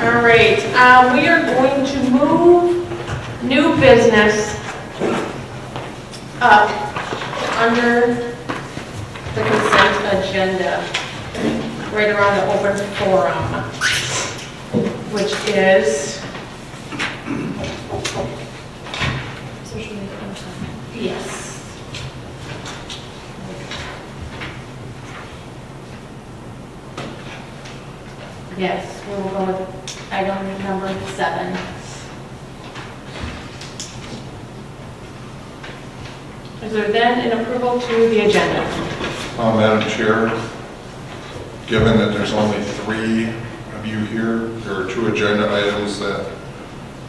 All right, we are going to move new business up under the consent agenda, right around the open forum, which is, yes. Yes, we will go with item number 7. Is there then an approval to the agenda? Madam Chair, given that there's only 3 of you here, there are 2 agenda items that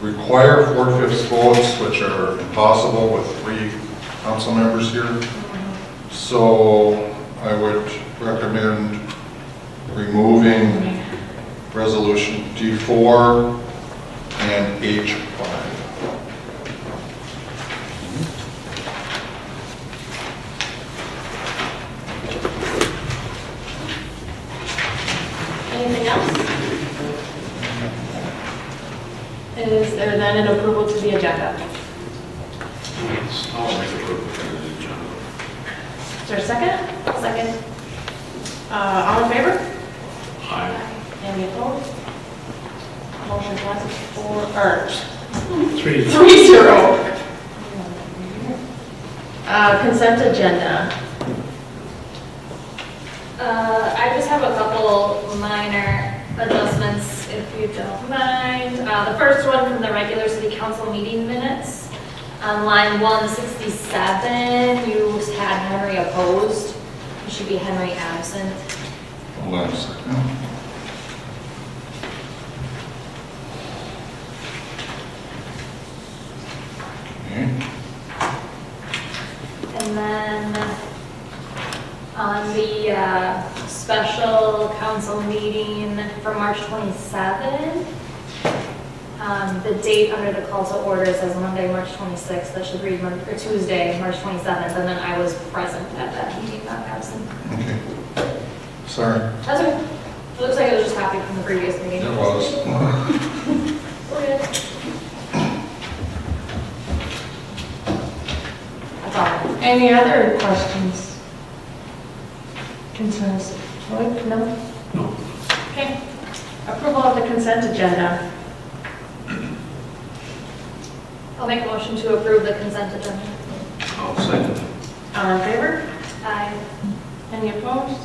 require 4/5 votes, which are impossible with 3 council members here. So I would recommend removing Resolution D4 and H5. Anything else? Is there then an approval to the agenda? I'll make approval to the agenda. Is there a second? Second. All in favor? Aye. Any opposed? Motion passes 3. 3-0. Consent agenda. I just have a couple minor adjustments, if you don't mind. The first one from the regular city council meeting minutes. On line 167, you had Henry opposed. It should be Henry absent. Hold on a second. Okay. And then on the special council meeting for March 27, the date under the call to order says Monday, March 26th. That should read or Tuesday, March 27th. And then I was present at that meeting, not absent. Okay. Sorry. That's okay. It looks like it was just copied from the previous meeting. It was. We're good. That's all. Any other questions? Concerns? Lloyd? No? No. Okay. Approval of the consent agenda. I'll make a motion to approve the consent agenda. I'll second. All in favor? Aye. Any opposed?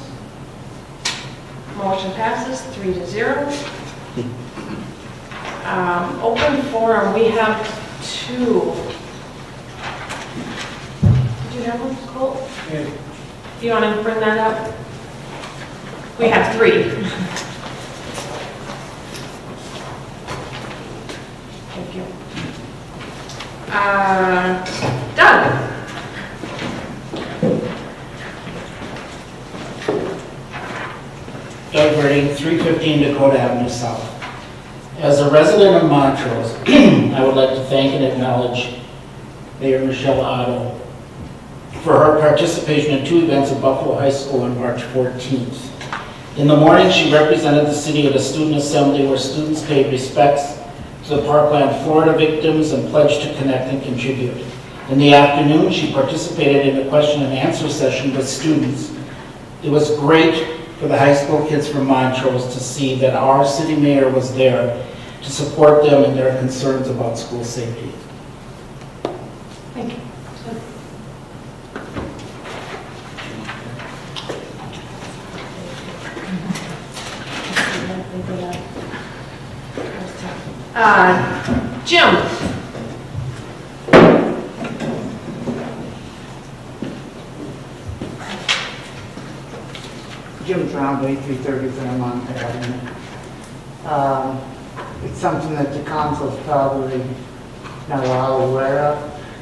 Motion passes 3-0. Open forum, we have 2. Did you have one, Colt? Yeah. Do you want to bring that up? We have 3. Thank you. Doug? Doug Birding, 315 Dakota Avenue South. As a resident of Montrose, I would like to thank and acknowledge Mayor Michelle Otto for her participation in 2 events at Buffalo High School on March 14th. In the morning, she represented the city at a student assembly where students paid respects to the Parkland, Florida victims and pledged to connect and contribute. In the afternoon, she participated in a question and answer session with students. It was great for the high school kids from Montrose to see that our city mayor was there to support them in their concerns about school safety. Thank you. Jim? Jim Trombley, 330 Fairmont Avenue. It's something that the council's probably not all aware of.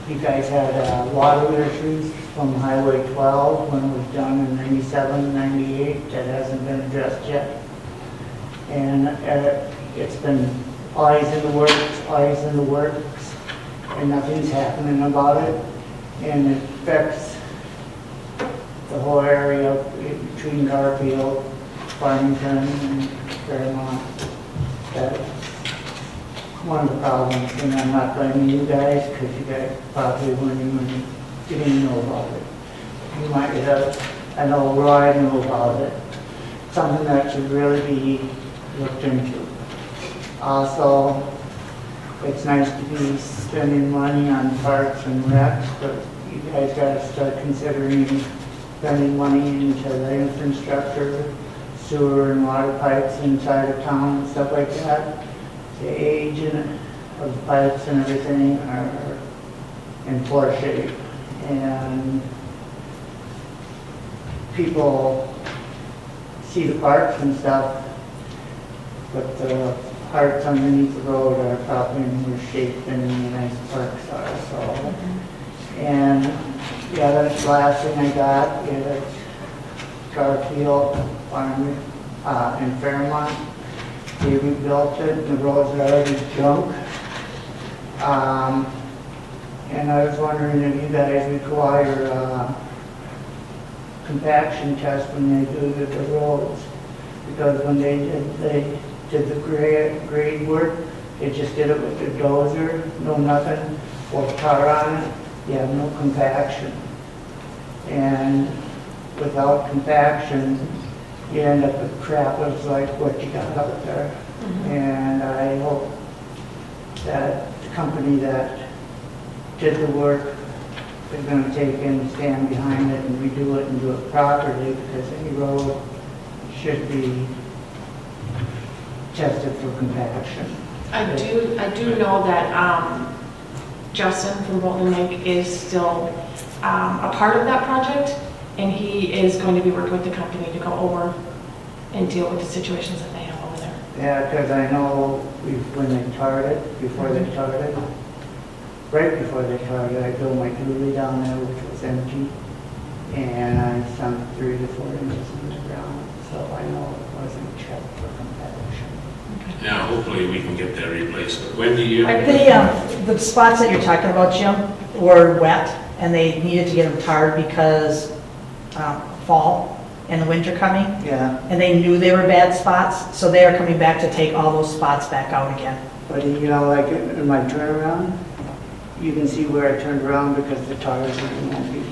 You guys had water issues from Highway 12 when it was done in 97, 98. That hasn't been addressed yet. And it's been always in the works, and nothing's happening about it. And it affects the whole area between Garfield, Farmington, and Fairmont. That's one of the problems, and I'm not blaming you guys, because you guys probably didn't know about it. You might have, I know Roy knew about it, something that should really be looked into. Also, it's nice to be spending money on parks and recs, but you guys gotta start considering spending money into the infrastructure, sewer and water pipes inside of town and stuff like that. The age of the pipes and everything are in poor shape. And people see the parks and stuff, but the parks underneath the road are probably in worse shape than the nice parks are, so. And, yeah, that's the last thing I got, is Garfield Farm, in Fairmont. They rebuilt it, the roads are already junk. And I was wondering if you guys require, compaction test when they do the roads. Because when they did the grade work, they just did it with the dozer, no nothing, or tar on it, you have no compaction. And without compaction, you end up with crap that's like what you got out there. And I hope that the company that did the work is gonna take and stand behind it and redo it and do it properly, because any road should be tested for compaction. I do know that Justin from Bolton Lake is still a part of that project, and he is going to be working with the company to go over and deal with the situations that they have over there. Yeah, because I know when they tarred it, before they tarred it, right before they tarred it, I built my coulee down there, which was empty, and I sunk 3 to 4 inches in the ground, so I know it wasn't checked for compaction. Yeah, hopefully we can get that replaced. But when do you? The spots that you're talking about, Jim, were wet, and they needed to get them tarred because fall and the winter coming, Yeah, and they knew they were bad spots, so they are coming back to take all those spots back out again. but you know, like in my turnaround, you can see where I turned around because the tires won't be.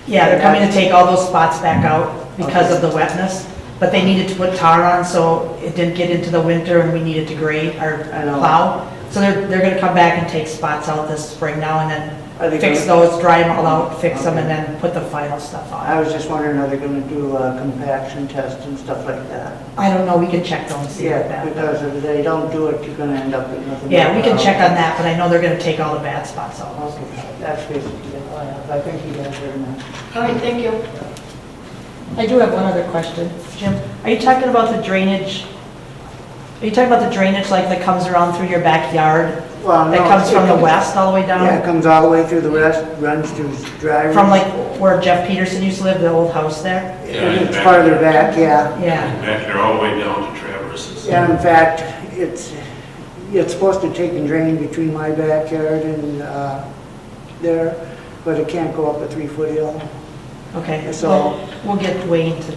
Yeah, they're coming to take all those spots back out because of the wetness, but they needed to put tar on so it didn't get into the winter and we needed to grade or I know. plow. So they're gonna come back and take spots out this spring now and Are they then fix gonna- those, dry them all out, fix them, Okay. and then put the final stuff on. I was just wondering, are they gonna do a compaction test and stuff like that? I don't know, we can check those and see what Yeah, that. because if they don't do it, you're gonna end up with nothing. Yeah, we can but check on that, but I know they're gonna take all the bad spots out. Okay, that's basically all I have. I thank you guys very much. All right, thank you. I do have one other question, Jim. Are you talking about the drainage? Are you talking about the drainage like that comes around through your backyard? Well, no, That comes it from the west all the way Yeah, it down? comes all the way through the west, runs through driveway. From like where Jeff Peterson used to live, the old house there? It's farther back, yeah. Yeah. Back there all the way down to Traverses. Yeah, in fact, it's supposed to take and drain between my backyard and there, but it can't go up a 3-foot hill. Okay, So- so we'll get Wayne to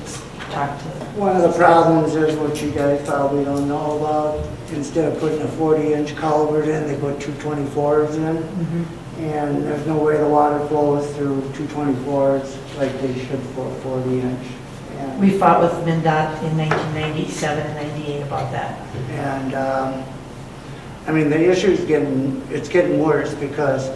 talk to. One of the problems is what you guys probably don't know about. Instead of putting a 40-inch culvert in, they put 224s in. Mhm. And there's no way the water flows through 224s like they should for a 40-inch. We fought with MnDOT in 1997 and 98 about that. And, I mean, the issue's getting worse because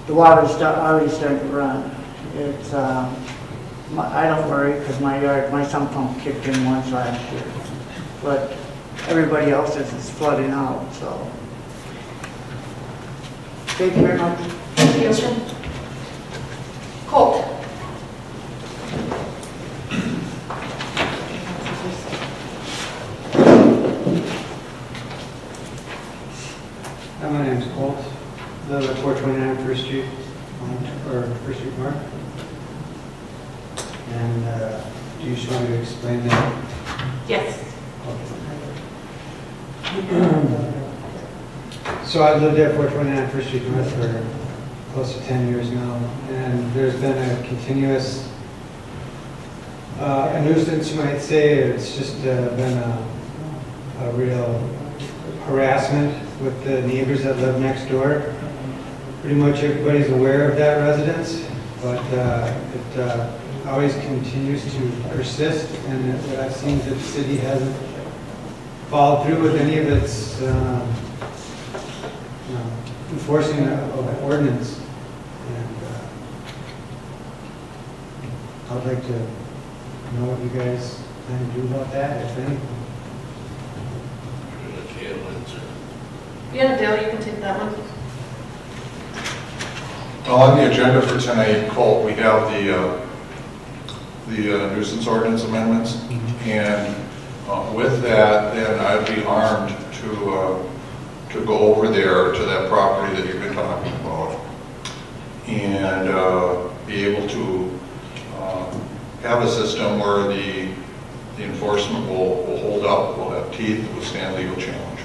the water's already starting to run. It's, I don't worry because my sump pump kicked in once last year. But everybody else's is flooding out, so. Thank you very much. Thank you. Colt. Hi, my name's Colt. I live at 429 First Street, or First Street North. And do you just want me to explain that? Yes. So I've lived at 429 First Street North for close to 10 years now, and there's been a continuous, a nuisance you might say. It's just been a a real harassment with the neighbors that live next door. Pretty much everybody's aware of that residence, but it always continues to persist, and what I've seen is that the city hasn't followed through with any of its enforcing of ordinance. And I'd like to know what you guys plan to do about that, if anything. Yeah, Dale, you can take that one. Well, on the agenda for tonight, Colt, we have the nuisance ordinance amendments. And with that, then I'd be armed to go over there to that property that you've been talking about and be able to have a system where the enforcement will hold up, will have teeth, withstand legal challenge.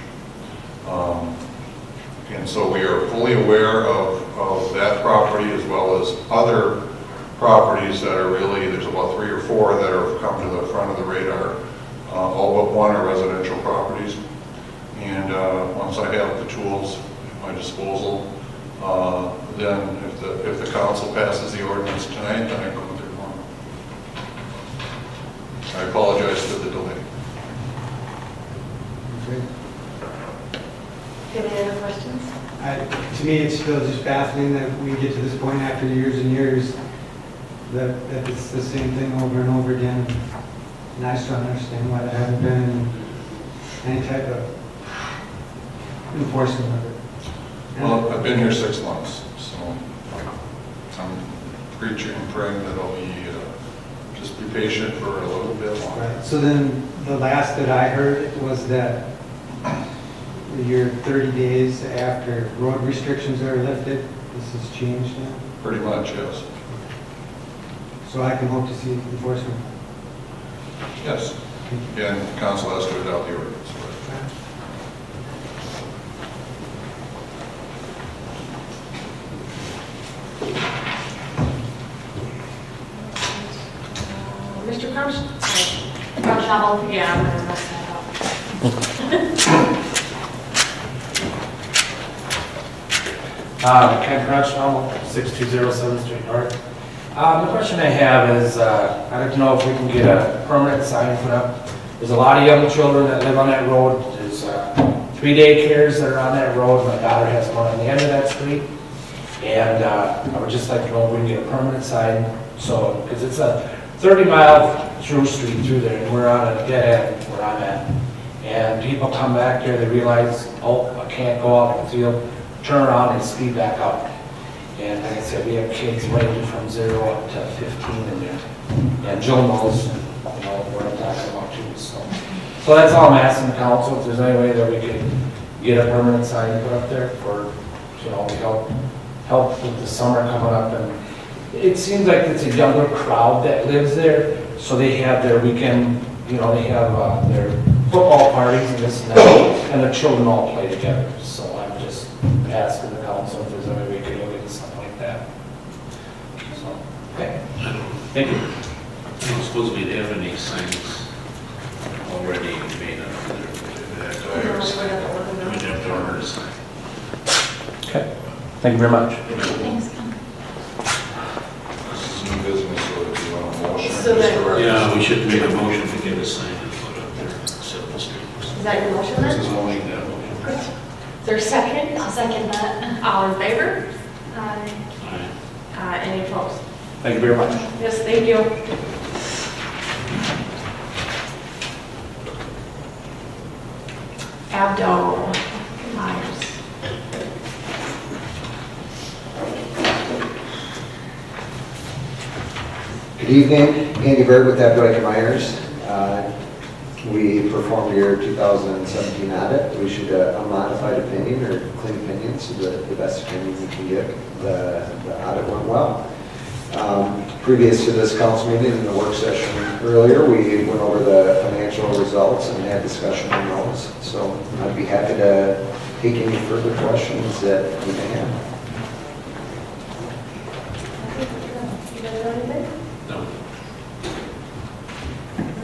And so we are fully aware of that property as well as other properties that are really, there's about 3 or 4 that have come to the front of the radar. All but one are residential properties. And once I have the tools at my disposal, then if the council passes the ordinance tonight, then I go with their norm. I apologize for the delay. Okay. Do you have any other questions? To me, it's still just baffling that we get to this point after years and years that it's the same thing over and over again. And I just don't understand why there hasn't been any type of enforcement of it. Well, I've been here 6 months, so I'm preaching and praying that I'll be, just be patient for a little bit longer. Right, so then the last that I heard was that you're 30 days after road restrictions are lifted, this has changed now? Pretty much, yes. So I can hope to see enforcement? Yes. And council has to adopt the ordinance. Mr. Crouch? Crouch Shovel. Yeah, I'm gonna mess that up. Ken Crouch, 6207 7th Street North. The question I have is, I'd like to know if we can get a permanent sign put up. There's a lot of young children that live on that road. There's 3 daycares that are on that road. My daughter has one on the end of that street. And I would just like to know if we can get a permanent sign, so, because it's a 30-mile through street through there, and we're on a dead end where I'm at. And people come back there, they realize, oh, I can't go out in the field, turn around and speed back up. And like I said, we have kids ranging from 0 up to 15 in there. And Jill knows, what I'm talking about too, so that's all I'm asking the council, if there's any way that we can get a permanent sign put up there for, help with the summer coming up. And it seems like it's a younger crowd that lives there, so they have their weekend, they have their football parties and this and that, and the children all play together. So I'm just asking the council if there's any way we could look into something like that. So, okay, thank you. I don't suppose we'd have any signs already made up there. We'd have to order a sign. Okay, thank you very much. Thanks, Ken. This is new business, so if you want a motion. So then- Yeah, we should make a motion to get a sign and put up there, set the street. Is that your motion This then? is motion, that motion. Is there a second? I'll second that. All in favor? Aye. Aye. Any opposed? Thank you very much. Yes, thank you. Abdo Myers. Good evening, Andy Bird with Abdo Myers. We performed your 2017 audit. We issued a modified opinion or clean opinion, so the best opinion we can get. The audit went well. Previous to this council meeting in the work session earlier, we went over the financial results and had discussion on those. So I'd be happy to take any further questions that you may have. You guys have anything? No.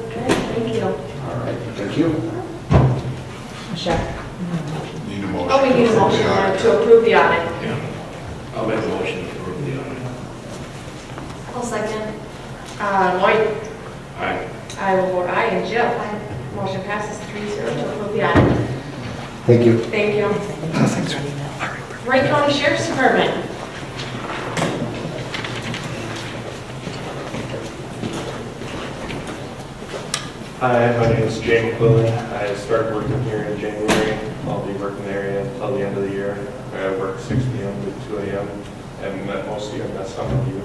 Okay, thank you. All right, thank you. check. Need a motion. Oh, we need a motion to approve the audit. Yeah. I'll make a motion to approve the audit. I'll second. Lloyd? Aye. I will vote aye, and Jill? Motion passes 3-0 to approve the audit. Thank you. Thank you. Wright County Sheriff's Department. Hi, my name is Jay McClellan. I started working here in January. I'll be working there until the end of the year. I work 6 p.m. to 2 a.m. I haven't met most of you, I've met some of you.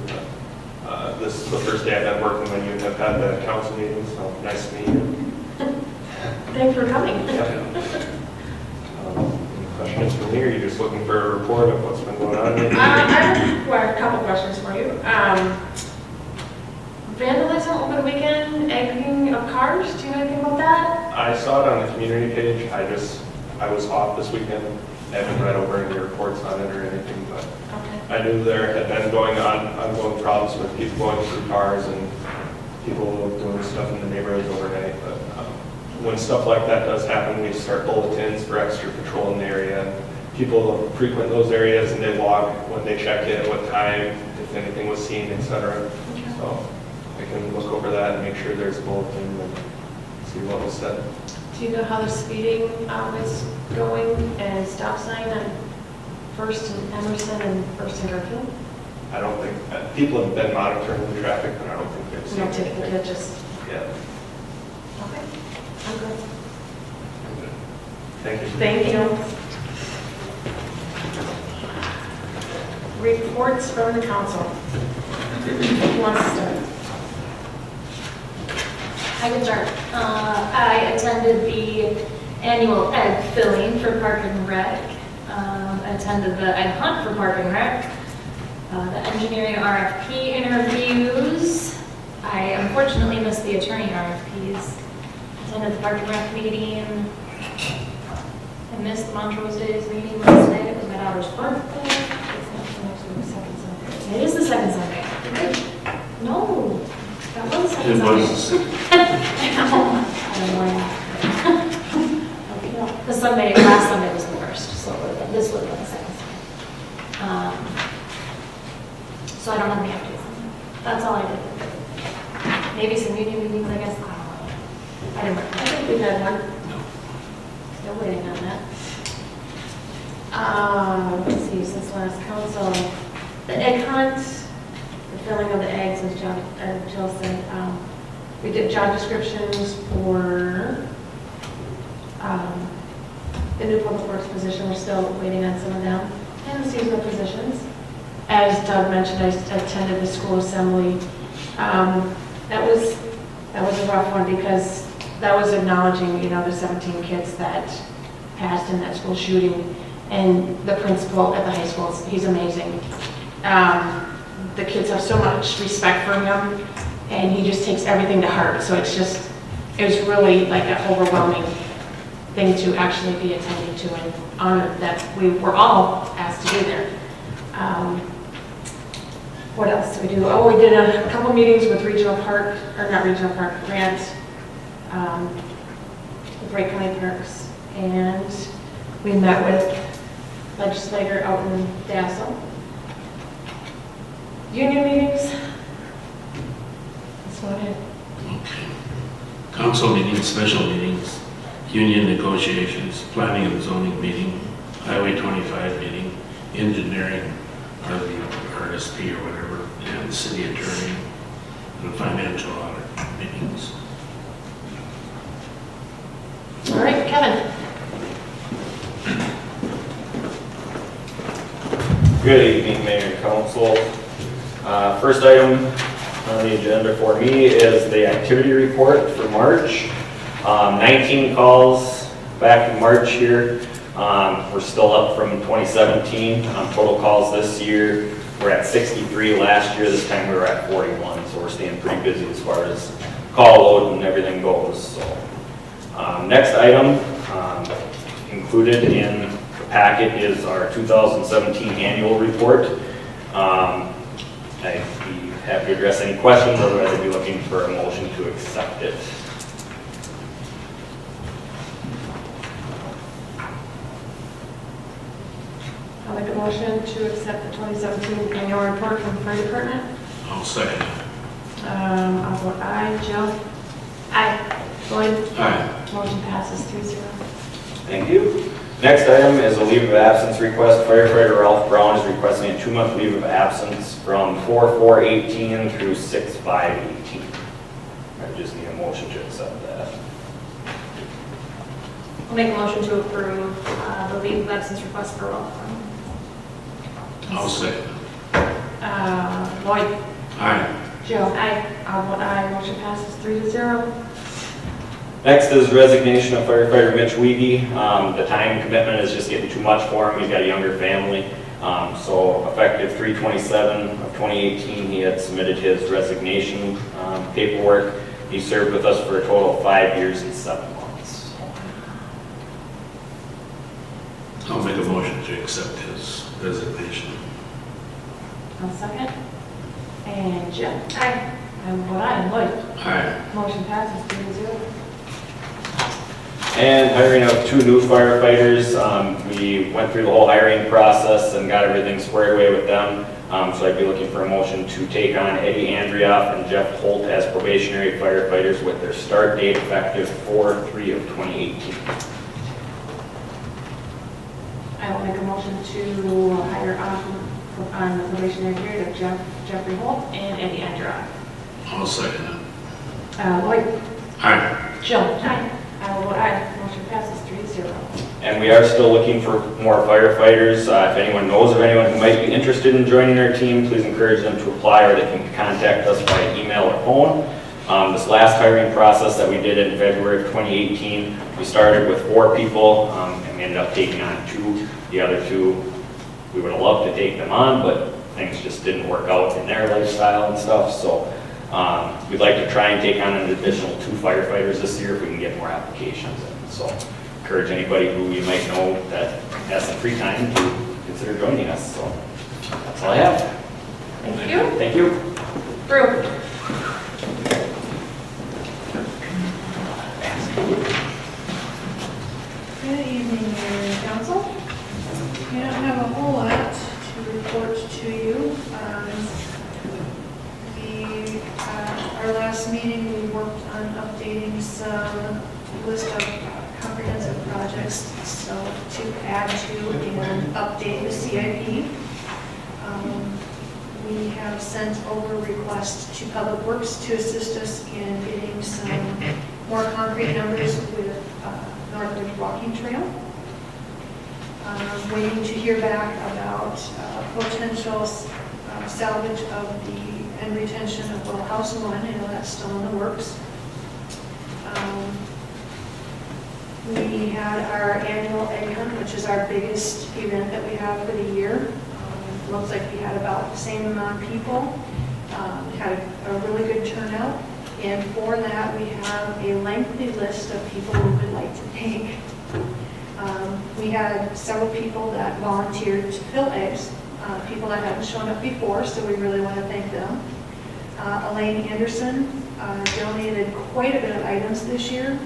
This is the first day I've been working when you have had the council meeting, so nice to meet you. Thanks for coming. Any questions for me, or are you just looking for a report of what's been going on? I have a couple questions for you. Vandalism over the weekend, egging of cars, do you know anything about that? I saw it on the community page. I was off this weekend. I haven't read over any reports on it or anything, but Okay. I knew there had been ongoing problems with people going through cars and people doing stuff in the neighborhoods overnight. But when stuff like that does happen, we start bulletins for extra patrol in the area. And people frequent those areas and they log when they check in, what time, if anything was seen, etc. So I can look over that and make sure there's a bulletin and see what was said. Do you know how the speeding is going and stop sign on First and Emerson and First and Garfield? I don't think, people have been monitoring the traffic, but I don't think they've seen No, typically anything. it just, Yeah, okay, I'm good. thank you. Thank you. Reports from the council. Who wants to start? I can start. I attended the annual egg filling for Park and Rec. Attended the egg hunt for Park and Rec. The engineering RFP interviews. I unfortunately missed the attorney RFPs. Attended the Park and Rec meeting. I missed Montrose Days meeting last night. It was my daughter's birthday. It's not the next week, the second Sunday. It is the second Sunday. No, that was the second It Sunday. was, I don't know. The Sunday, last Sunday was the first, so it would've been- this would have been the second Sunday. So I don't have any updates on that. That's all I did. Maybe some union meetings, I guess, I don't know. I didn't work. I think we had one. Still waiting on that. Let's see, since last council, the egg hunt, the filling of the eggs, as Jill said, we did job descriptions for the new public works position. We're still waiting on some of them, and the seasonal positions. As Doug mentioned, I attended the school assembly. That was a rough one because that was acknowledging, the 17 kids that passed in that school shooting. And the principal at the high school, he's amazing. The kids have so much respect for him, and he just takes everything to heart. So it was really like an overwhelming thing to actually be attending to, and honored that we were all asked to be there. What else did we do? Oh, we did a couple meetings with Grant, with Wright County Parks, and we met with legislator out in Dassel. Union meetings. That's about it. council meetings, special meetings, union negotiations, planning and zoning meeting, Highway 25 meeting, engineering, or the RSP or whatever, and city attorney, and financial audit meetings. All right, Kevin. Good evening, Mayor and Council. First item on the agenda for me is the activity report for March. 19 calls back in March here. We're still up from 2017 on total calls this year. We're at 63 last year. This time we were at 41, so we're staying pretty busy as far as call load and everything goes. So, next item included in the packet is our 2017 annual report. I'd be happy to address any questions, otherwise I'd be looking for a motion to accept it. I'll make a motion to accept the 2017 annual report from the fire department. I'll second it. I'll vote aye. Jill? Aye. Lloyd? Aye. Motion passes 3-0. Thank you. Next item is a leave of absence request. Firefighter Ralph Brown is requesting a 2-month leave of absence from 4/4/18 through 6/5/18. I just need a motion to accept that. I'll make a motion to approve the leave of absence request for Ralph. I'll second it. Lloyd? Aye. Jill? Aye. I'll vote aye. Motion passes 3-0. Next is resignation of firefighter Mitch Weedy. The time commitment is just getting too much for him. He's got a younger family. So effective 3/27/2018, he had submitted his resignation paperwork. He served with us for a total of 5 years and 7 months. I'll make a motion to accept his resignation. I'll second. And Jill? Aye. I will vote aye. Lloyd? Aye. Motion passes 3-0. And hiring of 2 new firefighters. We went through the whole hiring process and got everything squared away with them. So I'd be looking for a motion to take on Eddie Andrioff and Jeff Holt as probationary firefighters with their start date effective 4/3/2018. I will make a motion to hire on the probationary period of Jeffrey Holt and Eddie Andra. I'll second it. Lloyd? Aye. Jill? Aye. I will vote aye. Motion passes 3-0. And we are still looking for more firefighters. If anyone knows of anyone who might be interested in joining our team, please encourage them to apply, or they can contact us by email or phone. This last hiring process that we did in February of 2018, we started with 4 people, and we ended up taking on 2. The other 2, we would have loved to take them on, but things just didn't work out in their lifestyle and stuff. So we'd like to try and take on an additional 2 firefighters this year if we can get more applications in. So encourage anybody who you might know that has some free time to consider joining us. So that's all I have. Thank you. Thank you. Brew? Good evening, Mayor and Council. I don't have a whole lot to report to you. Our last meeting, we worked on updating some list of comprehensive projects, so to add to and update the CIP. We have sent over requests to Public Works to assist us in getting some more concrete numbers with Northridge Walking Trail. Waiting to hear back about potential salvage of the end retention of Well House 1. I know that's still in the works. We had our annual egg hunt, which is our biggest event that we have for the year. Looks like we had about the same amount of people. Had a really good turnout. And for that, we have a lengthy list of people who would like to take. We had several people that volunteered to fill eggs, people that hadn't shown up before, so we really want to thank them. Elaine Anderson donated quite a bit of items this year,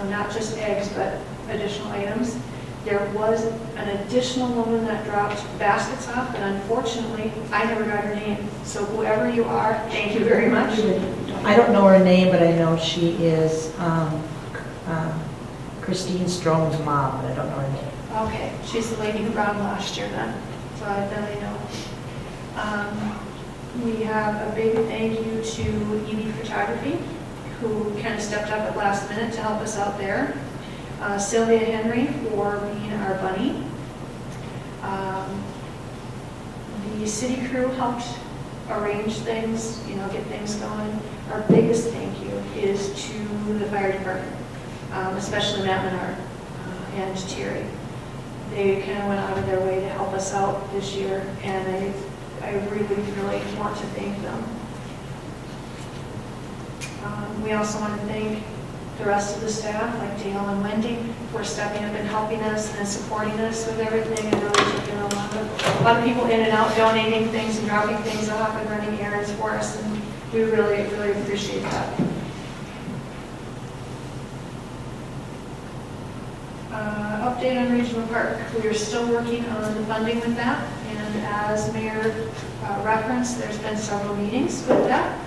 not just eggs, but additional items. There was an additional woman that dropped baskets off, and unfortunately, I never got her name. So whoever you are, thank you very much. I don't know her name, but I know she is Christine Strome's mom, but I don't know her name. Okay, she's the lady who brought them last year then, so I definitely know. We have a big thank you to EB Photography, who kind of stepped up at last minute to help us out there. Sylvia Henry for being our bunny. The city crew helped arrange things, get things going. Our biggest thank you is to the fire department, especially Matt Menard and Terry. They kind of went out of their way to help us out this year, and I really, really want to thank them. We also want to thank the rest of the staff, like Dale and Wendy, for stepping up and helping us and supporting us with everything, and really taking a lot of people in and out, donating things and dropping things off and running errands for us, and we really, really appreciate that. update on Regional Park. We are still working on the funding with that, and as Mayor referenced, there's been several meetings with that.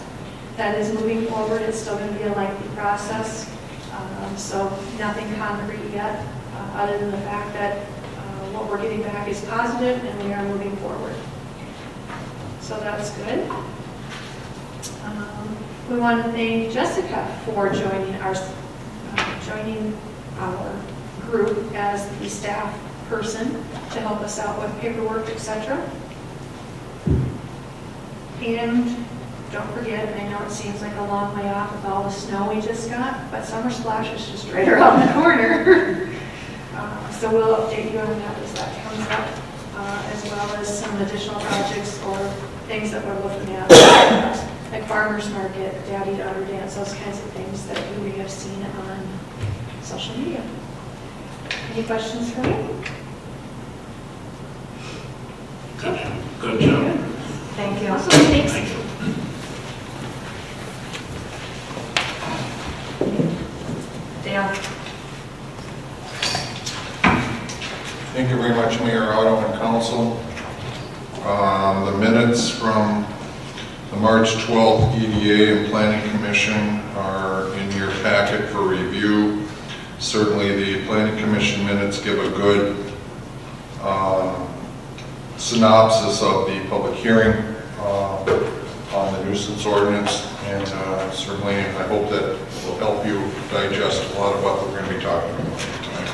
That is moving forward. It's still going to be a lengthy process, so nothing concrete yet, other than the fact that what we're getting back is positive and we are moving forward. So that's good. We want to thank Jessica for joining our group as the staff person to help us out with paperwork, etc. And don't forget, I know it seems like a long way off with all the snow we just got, but Summer Splash is just right around the corner. So we'll update you on that as that comes up, as well as some additional projects or things that we're looking at, like farmers market, daddy-daughter dance, those kinds of things that you may have seen on social media. Any questions for me? Good job. Thank you. Awesome, thanks. Thank you. Dale? Thank you very much, Mayor Otto and Council. The minutes from the March 12th EDA and Planning Commission are in your packet for review. Certainly the Planning Commission minutes give a good synopsis of the public hearing on the nuisance ordinance, and certainly I hope that will help you digest a lot of what we're going to be talking about tonight.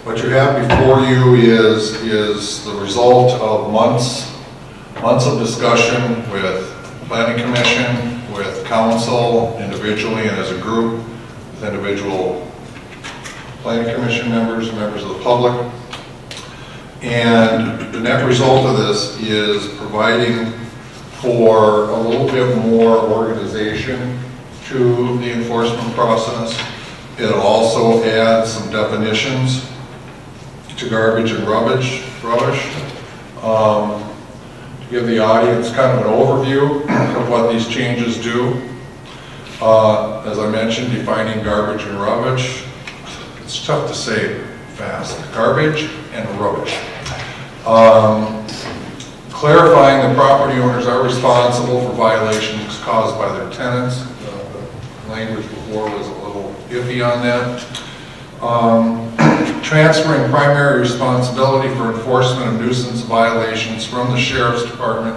What you have before you is the result of months of discussion with Planning Commission, with council, individually and as a group, with individual Planning Commission members, members of the public. And the net result of this is providing for a little bit more organization to the enforcement process. It also adds some definitions to garbage and rubbish. To give the audience kind of an overview of what these changes do. As I mentioned, defining garbage and rubbish. It's tough to say fast. Garbage and rubbish. Clarifying that property owners are responsible for violations caused by their tenants. The language before was a little iffy on that. Transferring primary responsibility for enforcement of nuisance violations from the Sheriff's Department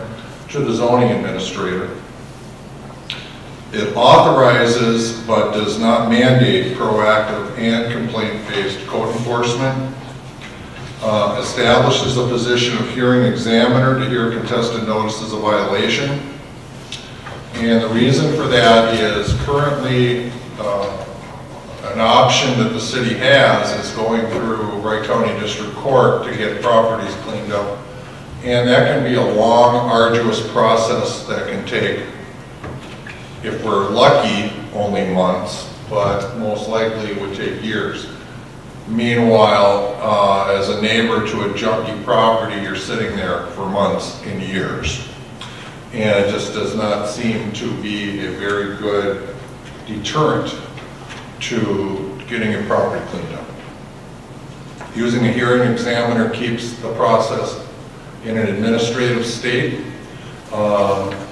to the zoning administrator. It authorizes but does not mandate proactive and complaint-based code enforcement. Establishes a position of hearing examiner to hear contested notices of violation. And the reason for that is currently an option that the city has is going through Wright County District Court to get properties cleaned up. And that can be a long, arduous process that can take, if we're lucky, only months, but most likely it would take years. Meanwhile, as a neighbor to a junky property, you're sitting there for months and years. And it just does not seem to be a very good deterrent to getting your property cleaned up. Using a hearing examiner keeps the process in an administrative state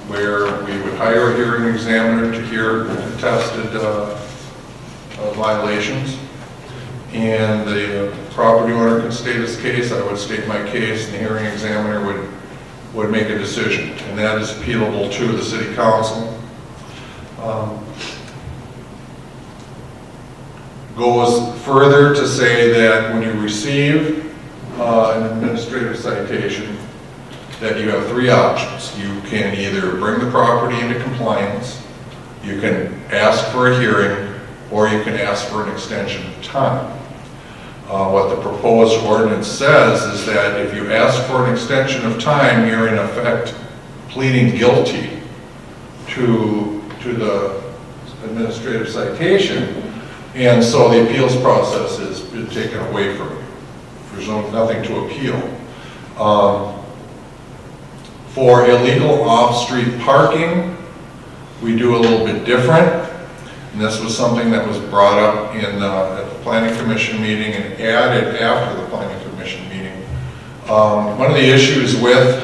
where we would hire a hearing examiner to hear contested violations. And the property owner can state his case, I would state my case, and the hearing examiner would make a decision. And that is appealable to the city council. Goes further to say that when you receive an administrative citation, that you have three options. You can either bring the property into compliance, you can ask for a hearing, or you can ask for an extension of time. What the proposed ordinance says is that if you ask for an extension of time, you're in effect pleading guilty to the administrative citation, and so the appeals process has been taken away from you. There's nothing to appeal. For illegal off-street parking, we do a little bit different. And this was something that was brought up in, at the planning commission meeting and added after the planning commission meeting. One of the issues with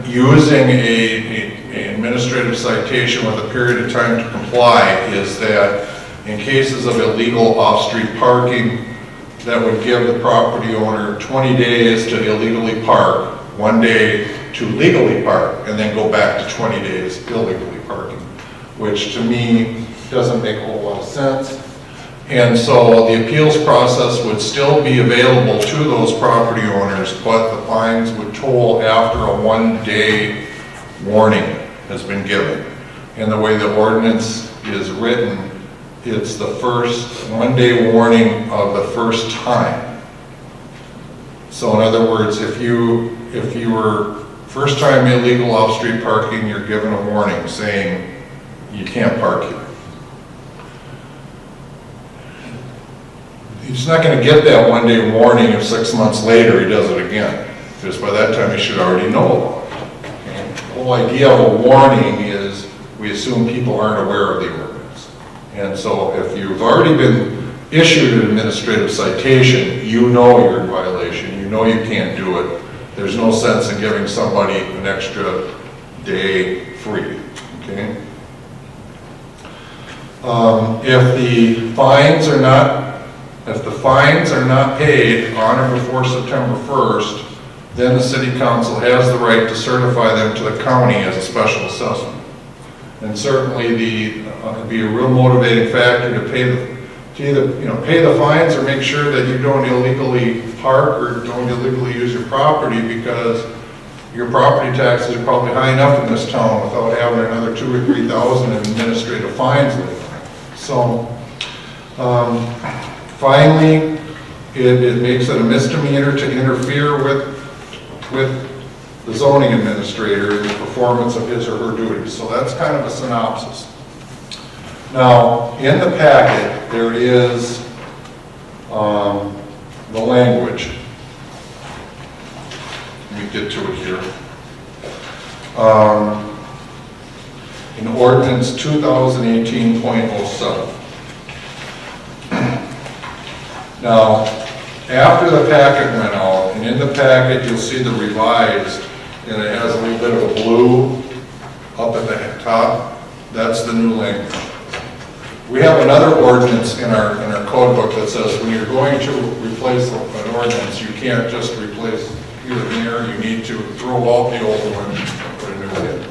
using an administrative citation with a period of time to comply is that in cases of illegal off-street parking, that would give the property owner 20 days to illegally park, 1 day to legally park, and then go back to 20 days illegally parking, which to me doesn't make a whole lot of sense. And so the appeals process would still be available to those property owners, but the fines would toll after a 1-day warning has been given. And the way the ordinance is written, it's the first 1-day warning of the first time. So in other words, if you were first time illegal off-street parking, you're given a warning saying you can't park here. He's not going to get that 1-day warning if 6 months later he does it again, because by that time he should already know about it. Okay? The whole idea of a warning is we assume people aren't aware of the ordinance. And so if you've already been issued an administrative citation, you know you're in violation, you know you can't do it. There's no sense in giving somebody an extra day free. Okay? If the fines are not paid on or before September 1st, then the city council has the right to certify them to the county as a special assessment. And certainly it'd be a real motivating factor to pay the fines or make sure that you don't illegally park or don't illegally use your property, because your property taxes are probably high enough in this town without having another $2,000 or $3,000 in administrative fines later. So, finally, it makes it a misdemeanor to interfere with the zoning administrator in the performance of his or her duties. So that's kind of a synopsis. Now, in the packet, there is the language. Let me get to it here. In ordinance 2018.07. Now, after the packet went out, and in the packet you'll see the revised, and it has a little bit of a blue up at the top. That's the new language. We have another ordinance in our code book that says when you're going to replace an ordinance, you can't just replace here and there. You need to throw out the old one and put a new one in.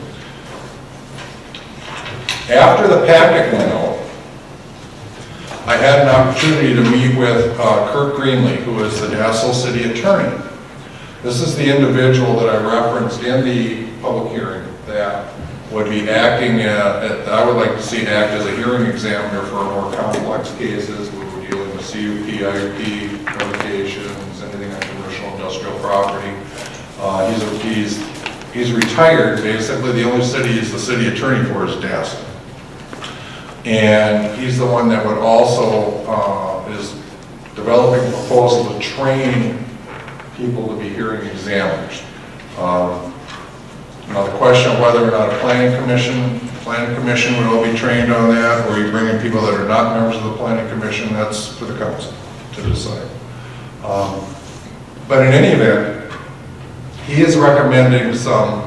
After the packet went out, I had an opportunity to meet with Kirk Greenlee, who is the Dassel City Attorney. This is the individual that I referenced in the public hearing that would be acting, I would like to see act as a hearing examiner for more complex cases where we're dealing with CUP, IUP, revocations, anything on commercial industrial property. He's retired. Basically, the only city he's the city attorney for is Dassel. And he's the one that would also, is developing a proposal to train people to be hearing examiners. Now the question of whether or not a planning commission would all be trained on that, or you bring in people that are not members of the planning commission, that's for the council to decide. But in any event, he is recommending some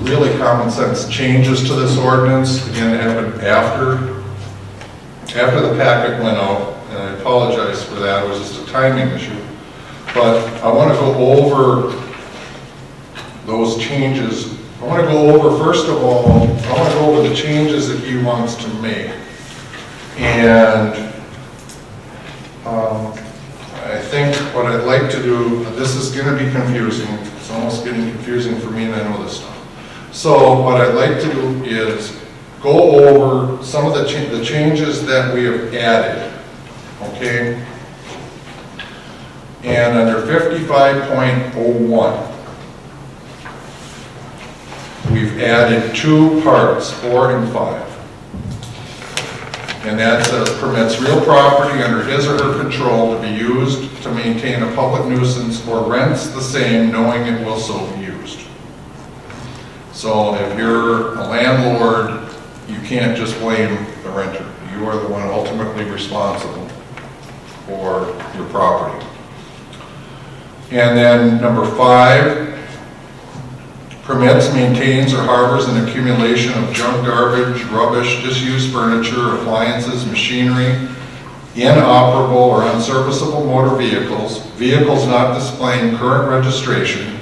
really common sense changes to this ordinance. Again, it happened after the packet went out, and I apologize for that. It was just a timing issue. But I want to go over those changes. I want to go over, first of all, I want to go over the changes that he wants to make. And I think what I'd like to do, this is going to be confusing. It's almost getting confusing for me, and I know this stuff. So what I'd like to do is go over some of the changes that we have added, okay? And under 55.01, we've added 2 parts, 4 and 5. And that says permits real property under his or her control to be used to maintain a public nuisance or rents the same knowing it will so be used. So if you're a landlord you can't just blame the renter. You are the one ultimately responsible for your property. And then number 5, permits, maintains, or harbors an accumulation of junk, garbage, rubbish, disused furniture, appliances, machinery, inoperable or unserviceable motor vehicles, vehicles not displaying current registration,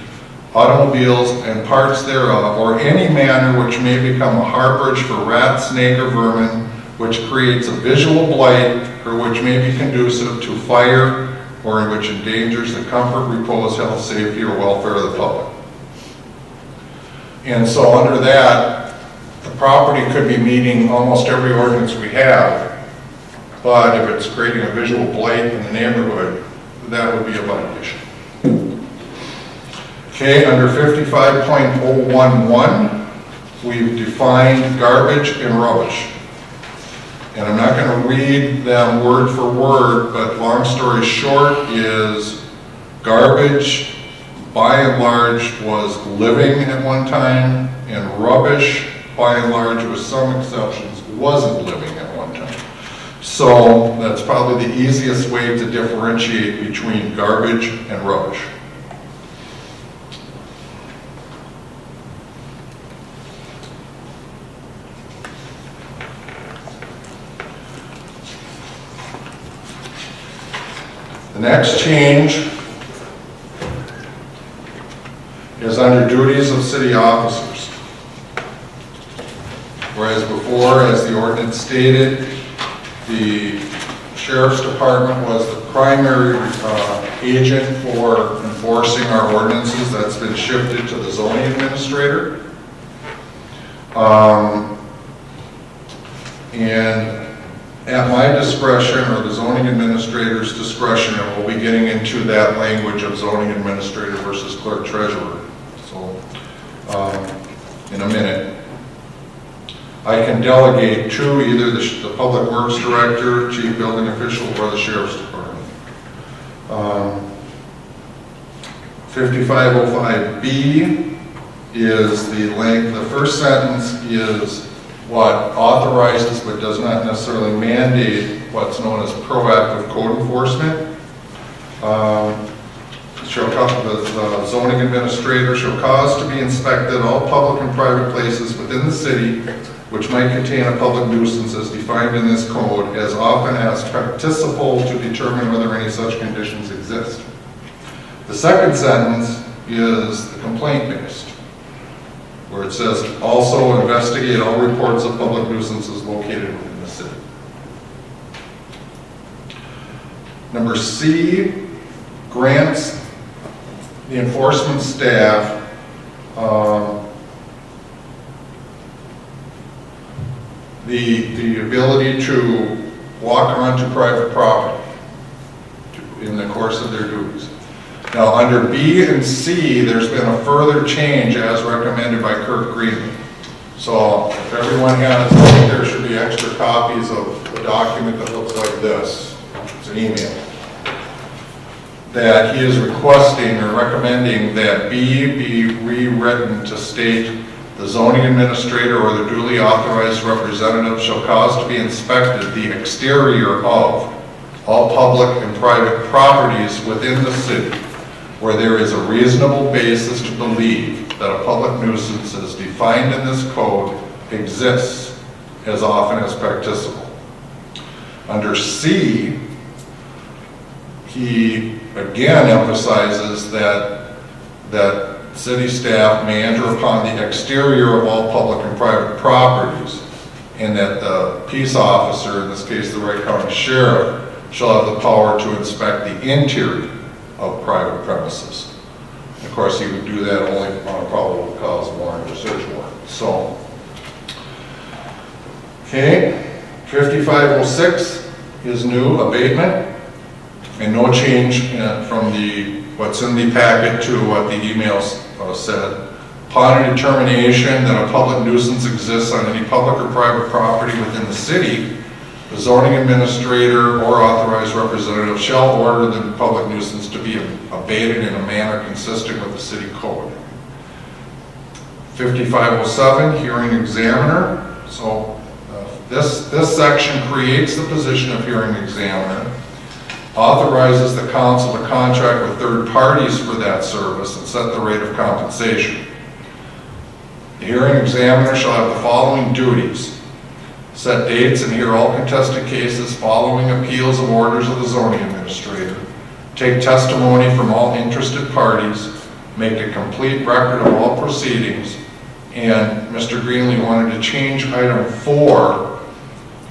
automobiles and parts thereof, or any manner which may become a harborage for rat, snake, or vermin, which creates a visual blight, or which may be conducive to fire, or in which endangers the comfort, repose, health, safety, or welfare of the public. And so under that, the property could be meeting almost every ordinance we have, but if it's creating a visual blight in the neighborhood, that would be a violation. Okay, under 55.011, we've defined garbage and rubbish. And I'm not going to read them word for word, but long story short is garbage, by and large, was living at one time, and rubbish, by and large, with some exceptions, wasn't living at one time. So that's probably the easiest way to differentiate between garbage and rubbish. The next change is under duties of city officers. Whereas before, as the ordinance stated, the sheriff's department was the primary agent for enforcing our ordinances. That's been shifted to the zoning administrator. And at my discretion, or the zoning administrator's discretion, and we'll be getting into that language of zoning administrator versus clerk treasurer. So, in a minute. I can delegate to either the public works director, chief building official, or the sheriff's department. 5505B is the length. The first sentence is what authorizes but does not necessarily mandate what's known as proactive code enforcement. The zoning administrator shall cause to be inspected all public and private places within the city which might contain a public nuisance as defined in this code, as often as practicable to determine whether any such conditions exist. The second sentence is the complaint-based, where it says, also investigate all reports of public nuisances located within the city. Number C, grants the enforcement staff the ability to walk onto private property in the course of their duties. Now, under B and C, there's been a further change as recommended by Kirk Greenman. So if everyone has, I think there should be extra copies of a document that looks like this. It's an email. That he is requesting or recommending that B be rewritten to state the zoning administrator or the duly authorized representative shall cause to be inspected the exterior of all public and private properties within the city where there is a reasonable basis to believe that a public nuisance as defined in this code exists as often as practicable. Under C, he again emphasizes that city staff may enter upon the exterior of all public and private properties, and that the peace officer, in this case the Wright County Sheriff, shall have the power to inspect the interior of private premises. Of course, he would do that only on a probable cause warrant or search warrant. So, okay, 5506 is new, abatement, and no change from what's in the packet to what the emails said. Upon a determination that a public nuisance exists on any public or private property within the city, the zoning administrator or authorized representative shall order the public nuisance to be abated in a manner consistent with the city code. 5507, hearing examiner. So This section creates the position of hearing examiner, authorizes the council to contract with third parties for that service and set the rate of compensation. The hearing examiner shall have the following duties: set dates and hear all contested cases following appeals of orders of the zoning administrator, take testimony from all interested parties, make a complete record of all proceedings, and Mr. Greenlee wanted to change item 4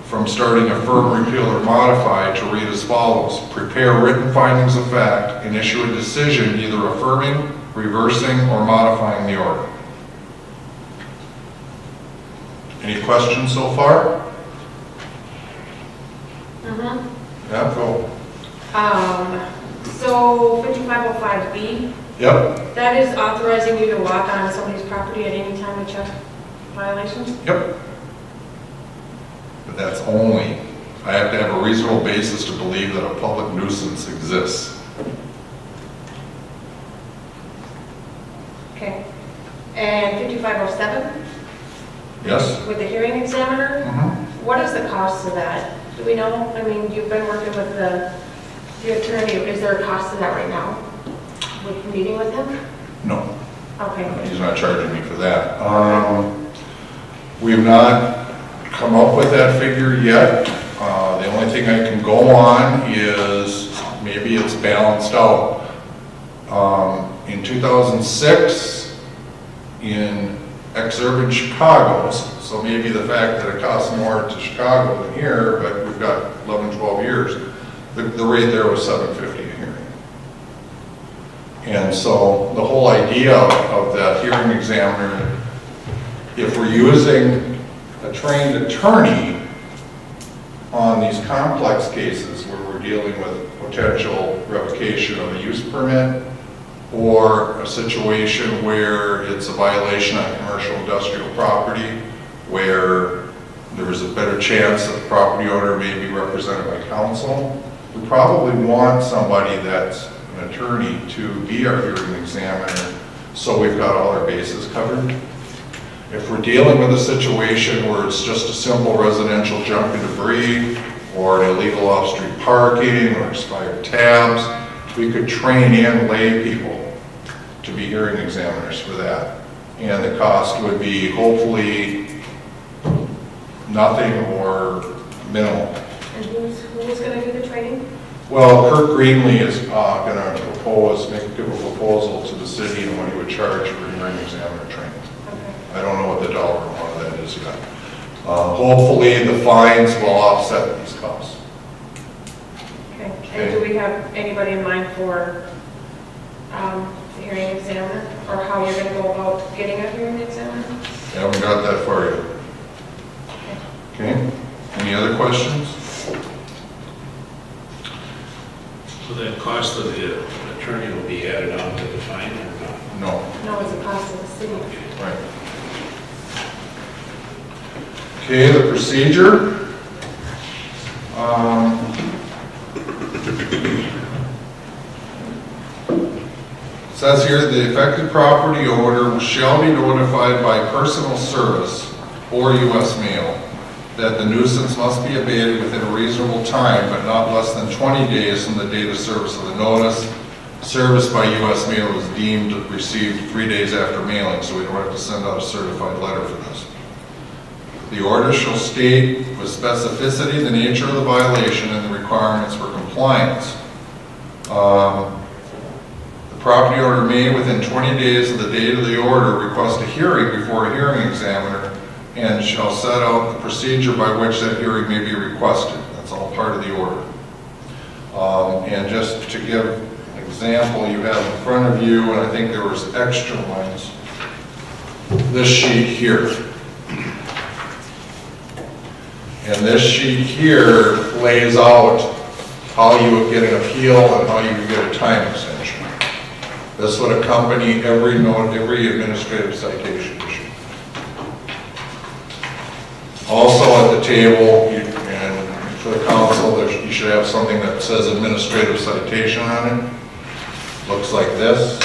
from starting affirm, repeal, or modify to read as follows: prepare written findings of fact and issue a decision either affirming, reversing, or modifying the order. Any questions so far? Yeah, go. So 5505B, Yep, that is authorizing you to walk on somebody's property at any time to check violations? yep. But that's only, I have to have a reasonable basis to believe that a public nuisance exists. Okay. And 5507, Yes? with the hearing examiner, Mm-hmm. what is the cost of that? Do we know? I mean, you've been working with the attorney, is there a cost to that right now? With meeting with him? No. Okay. He's not charging me for that. We've not come up with that figure yet. The only thing I can go on is maybe it's balanced out. In 2006, in exurban Chicago, so maybe the fact that it costs more to Chicago than here, but we've got 11, 12 years, the rate there was $750 a hearing. And so the whole idea of that hearing examiner, if we're using a trained attorney on these complex cases where we're dealing with potential revocation of a use permit or a situation where it's a violation on commercial industrial property where there is a better chance that the property owner may be represented by counsel, we probably want somebody that's an attorney to be our hearing examiner so we've got all our bases covered. If we're dealing with a situation where it's just a simple residential junk and debris or an illegal off-street parking or expired tabs, we could train in lay people to be hearing examiners for that. And the cost would be hopefully nothing or minimal. And who's going to do the training? Well, Kurt Greenlee is going to propose, make a proposal to the city on what he would charge for hearing examiner training. Okay. I don't know what the dollar amount of that is yet. Hopefully, the fines will offset these costs. Okay. And do we have anybody in mind for the hearing examiner, or how you're going to go about getting a hearing examiner? I haven't got that far yet. Okay, any other questions? So the cost of the attorney will be added on to the fine or not? No. No, it's a cost of the city. Right. Okay, the procedure. It says here, the affected property owner shall be notified by personal service or U.S. mail that the nuisance must be abated within a reasonable time, but not less than 20 days from the date of service of the notice. Service by U.S. mail is deemed received 3 days after mailing, so we don't have to send out a certified letter for this. The order shall state with specificity the nature of the violation and the requirements for compliance. The property owner may, within 20 days of the date of the order, request a hearing before a hearing examiner and shall set out the procedure by which that hearing may be requested. That's all part of the order. And just to give an example, you have in front of you, and I think there was extra ones, this sheet here. And this sheet here lays out how you would get an appeal and how you would get a time extension. This would accompany every administrative citation issue. Also at the table, and for the council, you should have something that says administrative citation on it. Looks like this.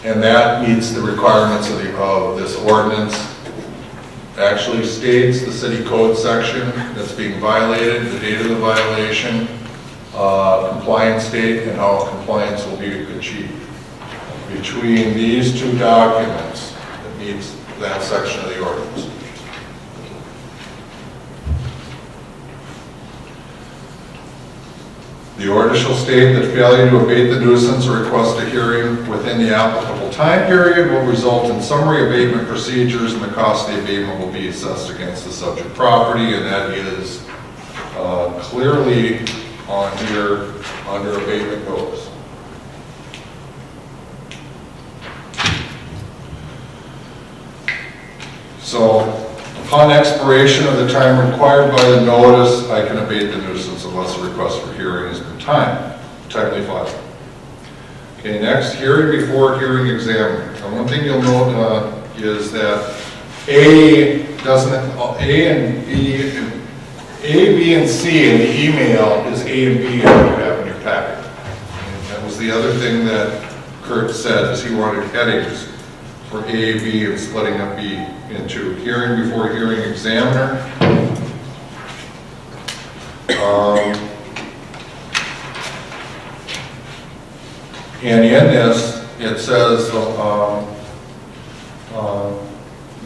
And that meets the requirements of this ordinance. actually states the city code section that's being violated, the date of the violation, compliance date, and how compliance will be achieved. Between these two documents, it meets that section of the ordinance. The order shall state that failure to abate the nuisance or request a hearing within the applicable time period will result in summary abatement procedures, and the cost of the abatement will be assessed against the subject property, and that is clearly on here under abatement goes. So upon expiration of the time required by the notice, I can abate the nuisance unless a request for hearing has been timely filed. Okay, next, hearing before hearing examiner. Now, one thing you'll note is that A and B and C in the email is A and B that you have in your packet. And that was the other thing that Kurt said, is he wanted headings for A, B, and splitting up B into hearing before hearing examiner. And in this, it says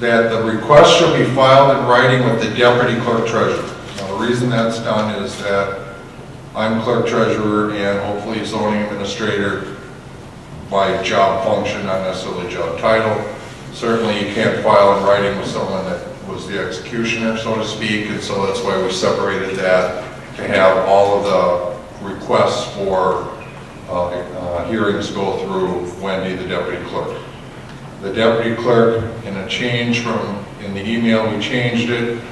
that the request shall be filed in writing with the deputy clerk treasurer. Now, the reason that's done is that I'm clerk treasurer and hopefully zoning administrator by job function, not necessarily job title. Certainly you can't file in writing with someone that was the executioner, so to speak, and so that's why we separated that to have all of the requests for hearings go through Wendy, the deputy clerk. The deputy clerk, in a change from, in the email we changed it,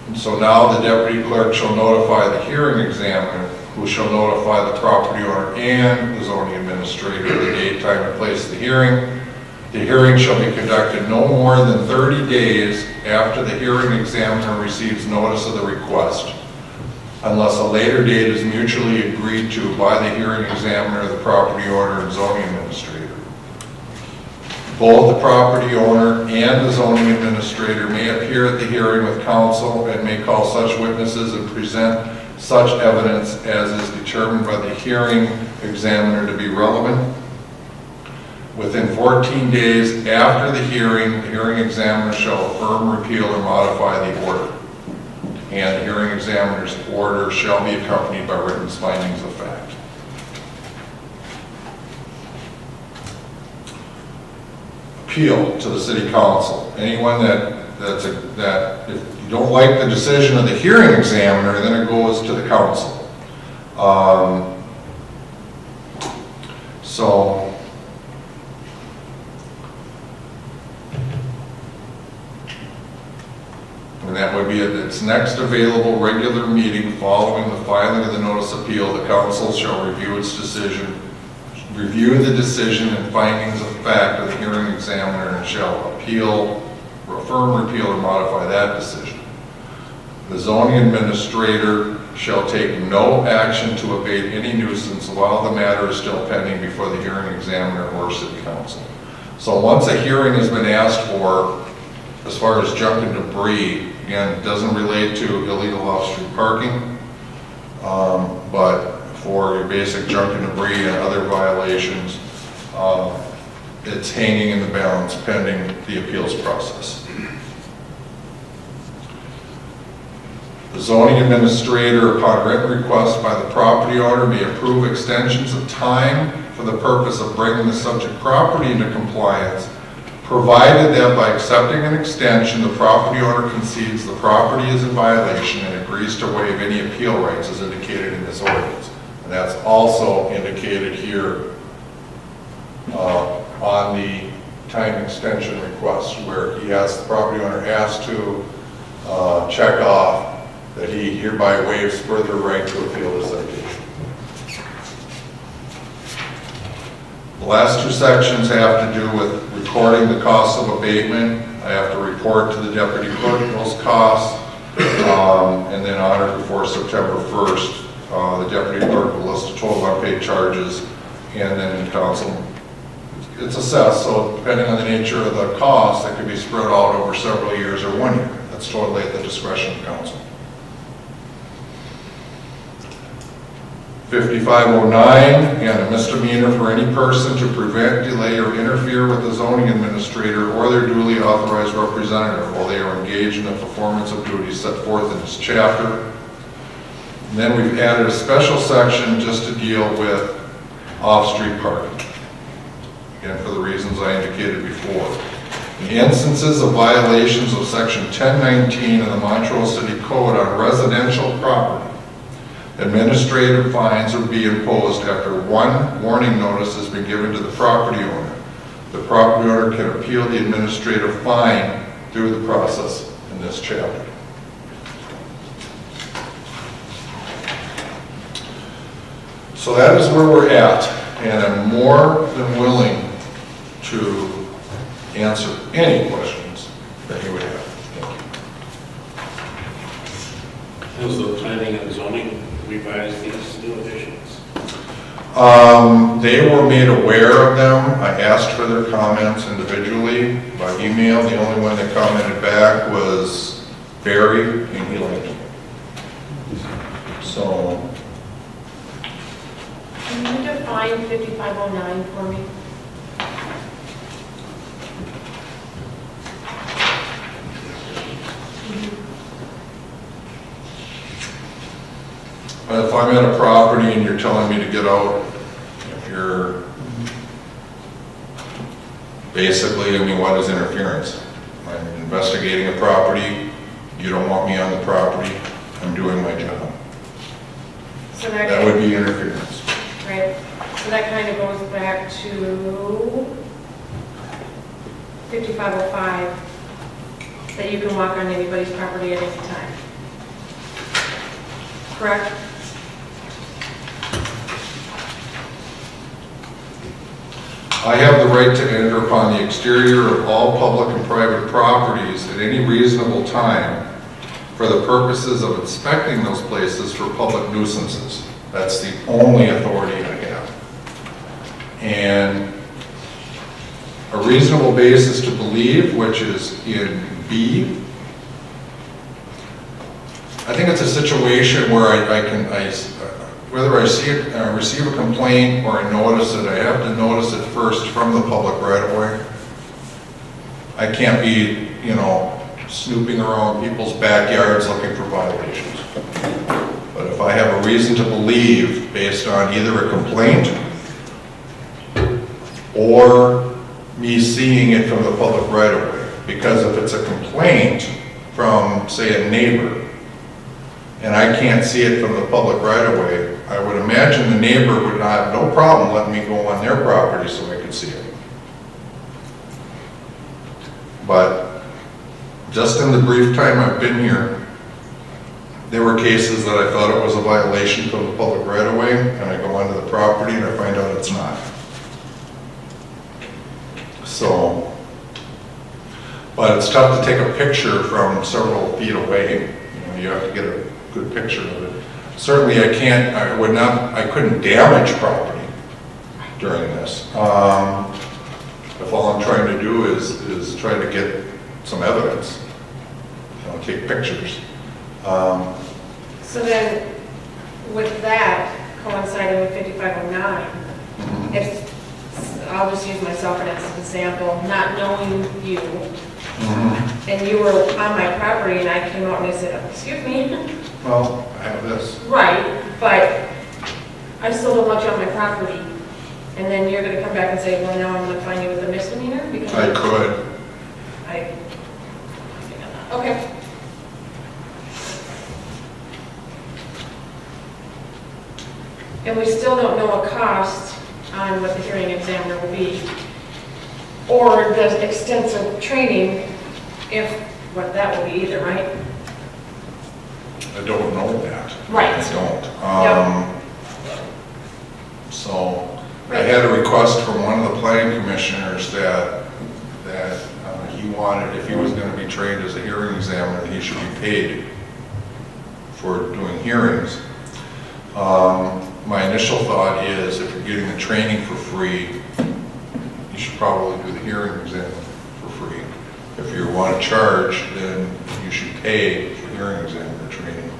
and so now the deputy clerk shall notify the hearing examiner, who shall notify the property owner and the zoning administrator of the date, time, and place of the hearing. The hearing shall be conducted no more than 30 days after the hearing examiner receives notice of the request, unless a later date is mutually agreed to by the hearing examiner, the property owner, and zoning administrator. Both the property owner and the zoning administrator may appear at the hearing with counsel and may call such witnesses and present such evidence as is determined by the hearing examiner to be relevant. Within 14 days after the hearing examiner shall affirm, repeal, or modify the order. And the hearing examiner's order shall be accompanied by written findings of fact. Appeal to the city council. Anyone that if you don't like the decision of the hearing examiner, then it goes to the council. And that would be at its next available regular meeting following the filing of the notice of appeal. The council shall review its decision, review the decision and findings of fact of the hearing examiner, and shall appeal, affirm, repeal, or modify that decision. The zoning administrator shall take no action to abate any nuisance while the matter is still pending before the hearing examiner or city council. So once a hearing has been asked for, as far as junk and debris, again, it doesn't relate to illegal off-street parking, but for your basic junk and debris and other violations, it's hanging in the balance pending the appeals process. The zoning administrator, upon written request by the property owner, may approve extensions of time for the purpose of bringing the subject property into compliance, provided that by accepting an extension, the property owner concedes the property is in violation and agrees to waive any appeal rights as indicated in this ordinance. And that's also indicated here on the time extension request, where he has, the property owner has to check off that he hereby waives further right to appeal the citation. The last two sections have to do with recording the costs of abatement. I have to report to the deputy clerk those costs, and then on or before September 1st, the deputy clerk will list the total unpaid charges, and then in council, it's assessed. So depending on the nature of the cost, that could be spread out over several years or 1 year. That's totally at the discretion of council. 5509, and a misdemeanor for any person to prevent, delay, or interfere with the zoning administrator or their duly authorized representative while they are engaged in the performance of duties set forth in this chapter. And then we've added a special section just to deal with off-street parking. Again, for the reasons I indicated before. In instances of violations of section 1019 of the Montrose City Code on residential property, administrative fines would be imposed after one warning notice has been given to the property owner. The property owner can appeal the administrative fine through the process in this chapter. So that is where we're at, and I'm more than willing to answer any questions that you would have. Thank you. Has the planning and zoning revised these new additions? They were made aware of them. I asked for their comments individually by email. The only one that commented back was Barry, and he liked it. So, Can you define 5509 for me? if I'm at a property and you're telling me to get out, if you're basically, I mean, what is interference? I'm investigating a property, you don't want me on the property, I'm doing my job. So That would be interference. Right, so that kind of goes back to 5505, that you can walk on anybody's property at any time. Correct? I have the right to enter upon the exterior of all public and private properties at any reasonable time for the purposes of inspecting those places for public nuisances. That's the only authority I have. And a reasonable basis to believe, which is in B, I think it's a situation where whether I see it, receive a complaint or I notice it, I have to notice it first from the public right away. I can't be, snooping around people's backyards looking for violations. But if I have a reason to believe based on either a complaint or me seeing it from the public right away, because if it's a complaint from, say, a neighbor, and I can't see it from the public right away, I would imagine the neighbor would have no problem letting me go on their property so I could see it. But just in the brief time I've been here, there were cases that I thought it was a violation from the public right away, and I go onto the property and I find out it's not. So, but it's tough to take a picture from several feet away. You have to get a good picture of it. Certainly I couldn't damage property during this. If all I'm trying to do is try to get some evidence, take pictures. So then, with that coinciding with 5509, if, I'll just use myself as an example, not knowing you, and you were on my property and I came out and I said, excuse me. Well, I have this. Right, but I still don't want you on my property. And then you're gonna come back and say, well, now I'm gonna fine you with a misdemeanor? Because I could. Okay. And we still don't know a cost on what the hearing examiner will be, or the extensive training, if, what that will be either, right? I don't know that. Right. I don't. Yep. So I had a request from one of the planning commissioners that he wanted, if he was going to be trained as a hearing examiner, he should be paid for doing hearings. My initial thought is if you're getting the training for free, you should probably do the hearing exam for free. If you want to charge, then you should pay for hearing examiner training.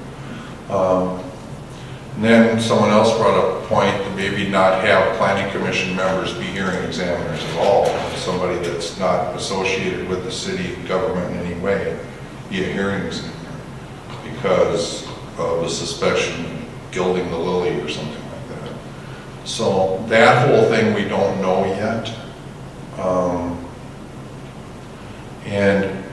And then someone else brought up a point to maybe not have planning commission members be hearing examiners at all. Somebody that's not associated with the city government in any way be a hearing examiner because of a suspicion of gilding the lily or something like that. So that whole thing we don't know yet. And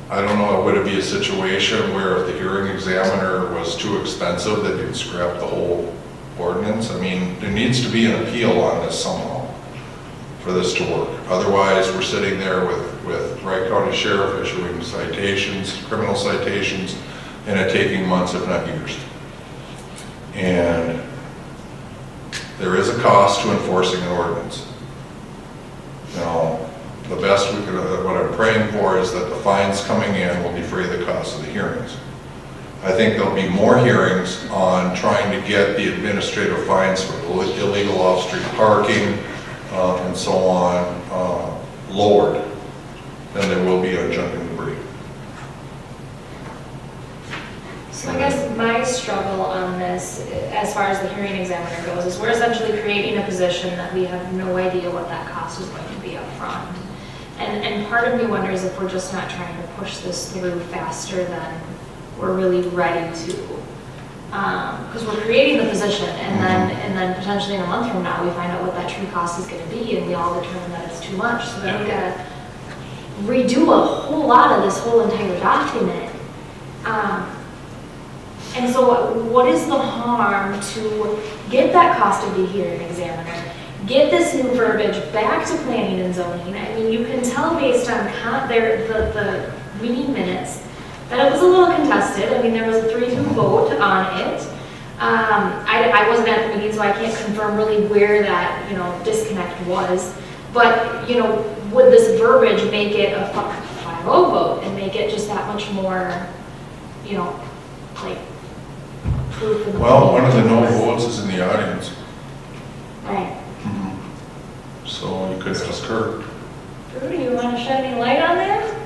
I don't know, would it be a situation where if the hearing examiner was too expensive that you'd scrap the whole ordinance? I mean, there needs to be an appeal on this somehow for this to work. Otherwise, we're sitting there with Wright County Sheriff issuing citations, criminal citations, and it taking months, if not years. And there is a cost to enforcing an ordinance. Now, the best we could, what I'm praying for is that the fines coming in will defray the cost of the hearings. I think there'll be more hearings on trying to get the administrative fines for illegal off-street parking and so on lowered than there will be on junk and debris. So I guess my struggle on this, as far as the hearing examiner goes, is we're essentially creating a position that we have no idea what that cost is going to be up front. And part of me wonders if we're just not trying to push this through faster than we're really ready to. Because we're creating the position, and then potentially in a month from now, we find out what that true cost is going to be, and we all determine that it's too much. So then we got to redo a whole lot of this whole entire document. And so what is the harm to get that cost of the hearing examiner, get this new verbiage back to planning and zoning? I mean, you can tell based on the meeting minutes that it was a little contested. I mean, there was a 3-2 vote on it. I wasn't at the meeting, so I can't confirm really where that, disconnect was. But, would this verbiage make it a 5-0 vote and make it just that much more, like, proof of the... Well, one of the no votes is in the audience. Right. So you could ask her. Drew, do you want to shed any light on that?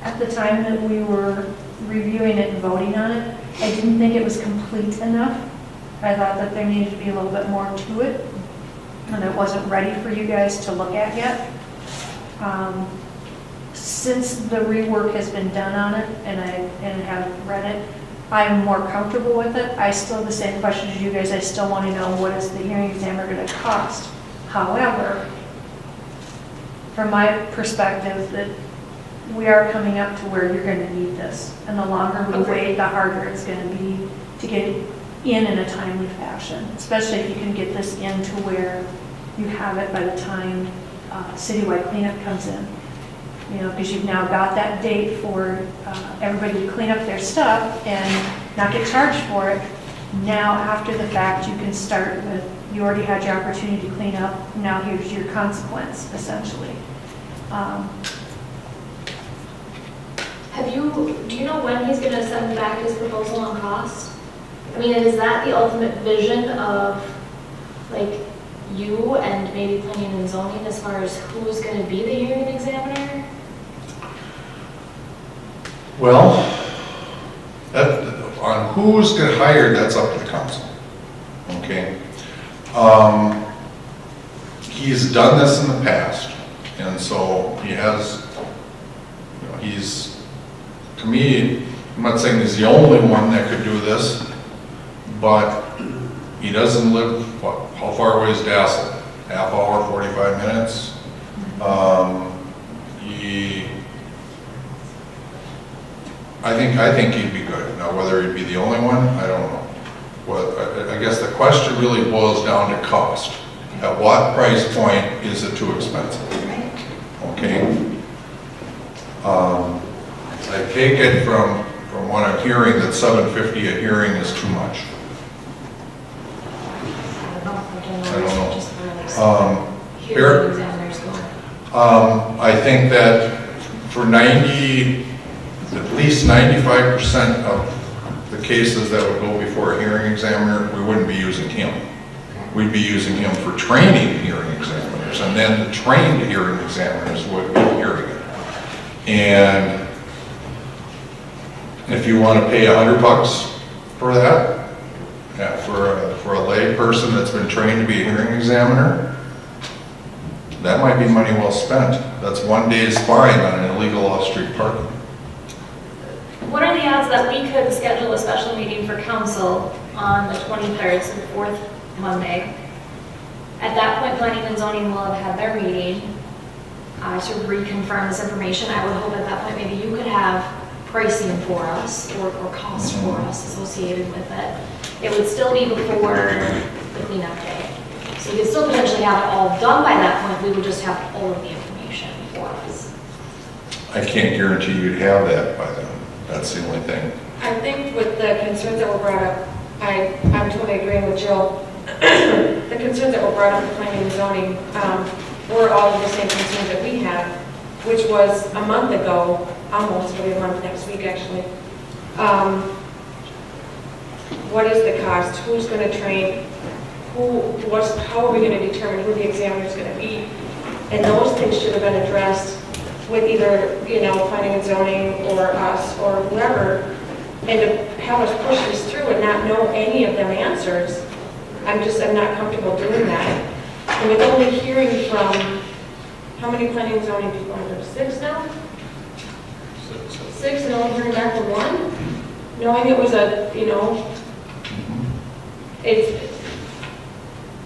At the time that we were reviewing it and voting on it, I didn't think it was complete enough. I thought that there needed to be a little bit more to it, and it wasn't ready for you guys to look at yet. Since the rework has been done on it and I have read it, I'm more comfortable with it. I still have the same questions as you guys. I still want to know what is the hearing examiner going to cost. However, from my perspective, that we are coming up to where you're going to need this. And the longer we wait, the harder it's going to be to get it in a timely fashion, especially if you can get this into where you have it by the time citywide cleanup comes in. Because you've now got that date for everybody to clean up their stuff and not get charged for it. Now, after the fact, you can start with, you already had your opportunity to clean up, now here's your consequence, essentially. Do you know when he's going to send back his proposal on cost? I mean, is that the ultimate vision of, like, you and maybe planning and zoning as far as who's going to be the hearing examiner? Well, on who's get hired, that's up to the council. Okay? He's done this in the past, and so he has, to me, I'm not saying he's the only one that could do this, but he doesn't live, how far away is Dassel? Half hour, 45 minutes? I think he'd be good. Now, whether he'd be the only one, I don't know. Well, I guess the question really boils down to cost. At what price point is it too expensive? Okay? I take it from what I'm hearing that $750 a hearing is too much. I don't know. Hearing examiners going. I think that for at least 95% of the cases that would go before a hearing examiner, we wouldn't be using him. We'd be using him for training hearing examiners, and then the trained hearing examiners would be hearing it. And if you want to pay $100 for that, yeah, for a lay person that's been trained to be a hearing examiner, that might be money well spent. That's 1 day's fine on an illegal off-street parking. What are the odds that we could schedule a special meeting for council on the 23rd, so the fourth Monday? At that point, planning and zoning will have had their meeting to reconfirm this information. I would hope at that point, maybe you could have pricing for us or cost for us associated with it. It would still be before the cleanup day. So you could still potentially have it all done by that point. We would just have all of the information for us. I can't guarantee you'd have that by then. That's the only thing. I think with the concerns that were brought up, I'm totally agreeing with Jill. The concerns that were brought up in planning and zoning were all of the same concerns that we had, which was a month ago, almost, it'll be a month next week actually. What is the cost? Who's going to train? How are we going to determine who the examiner is going to be? And those things should have been addressed with either, planning and zoning or us or whoever, and to have us push this through and not know any of them answers. I'm not comfortable doing that. And with only hearing from, how many planning and zoning people are there? 6 now? 6, and only hearing back from 1? Knowing it was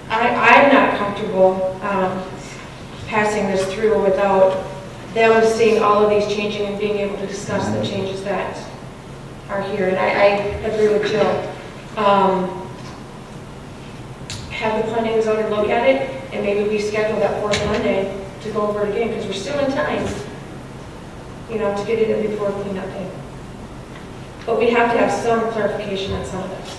I'm not comfortable passing this through without them seeing all of these changing and being able to discuss the changes that are here. And I agree with Jill. Have the planning and zoning look at it, and maybe we schedule that 4th Monday to go over it again, because we're still in time, to get it in before cleanup day. But we have to have some clarification on some of this.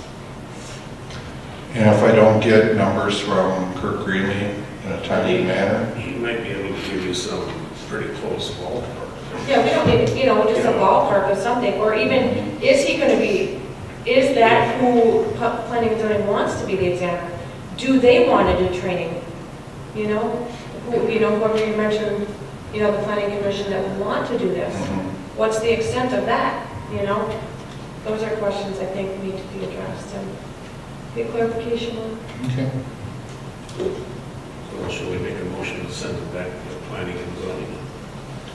And if I don't get numbers from Kirk Greenlee in a timely manner, He might be able to give you some pretty close ballpark. Yeah, we don't need, just a ballpark of something, or even, is that who planning and zoning wants to be the examiner? Do they want to do training? Whoever you mentioned, the planning commission that would want to do this. What's the extent of that, Those are questions I think need to be addressed and get clarification on. okay. So should we make a motion to send it back to planning and zoning?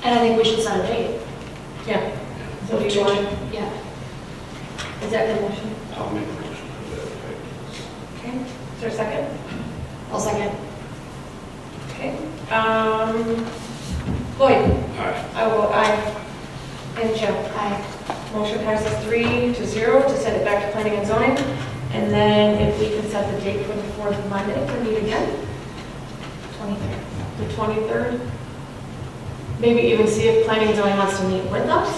And I think we should set a date. Yeah. So do you want, Yeah. Is that the motion? I'll make a motion to that effect. okay, is there a second? I'll second. Okay. Lloyd? Aye. Aye. And Jill? Aye. Motion passes 3-0 to send it back to planning and zoning. And then if we can set the date for the 4th Monday to meet again, 23rd. the 23rd. Maybe even see if planning and zoning wants to meet with us.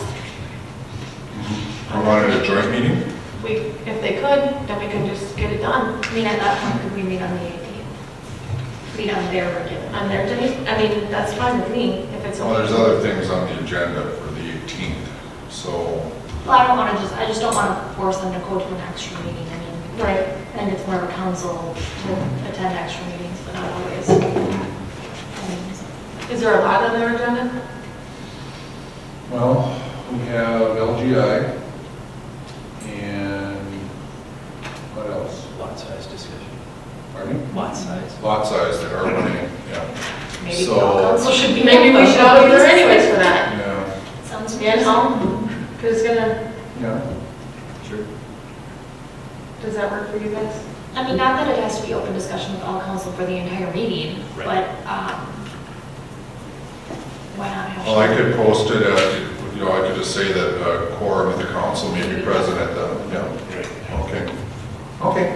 I wanted a joint meeting. If they could, then we can just get it done I mean, at that point, could we meet on the 18th? Meet on their day. on their day. I mean, that's fine with me if it's. Well, there's other things on the agenda for the 18th, so. Well, I just don't want to force them to go to an extra meeting. I mean, Right. and it's more of a council to attend extra meetings, but not always. I mean, Is there a lot on their agenda? Well, we have LGI, and what else? Lot size discussion. Pardon me? Lot size. Lot size, they are running, yeah. Maybe So- the whole council should be. Maybe we should all be there anyways for that. Yeah, Sounds good. Because it's gonna, yeah. Sure. does that work for you guys? I mean, not that it has to be open discussion with all council for the entire meeting, Right. but why not have? Well, I could post it, I could just say that a quorum of the council may be present at the, yeah, Right. okay. Okay.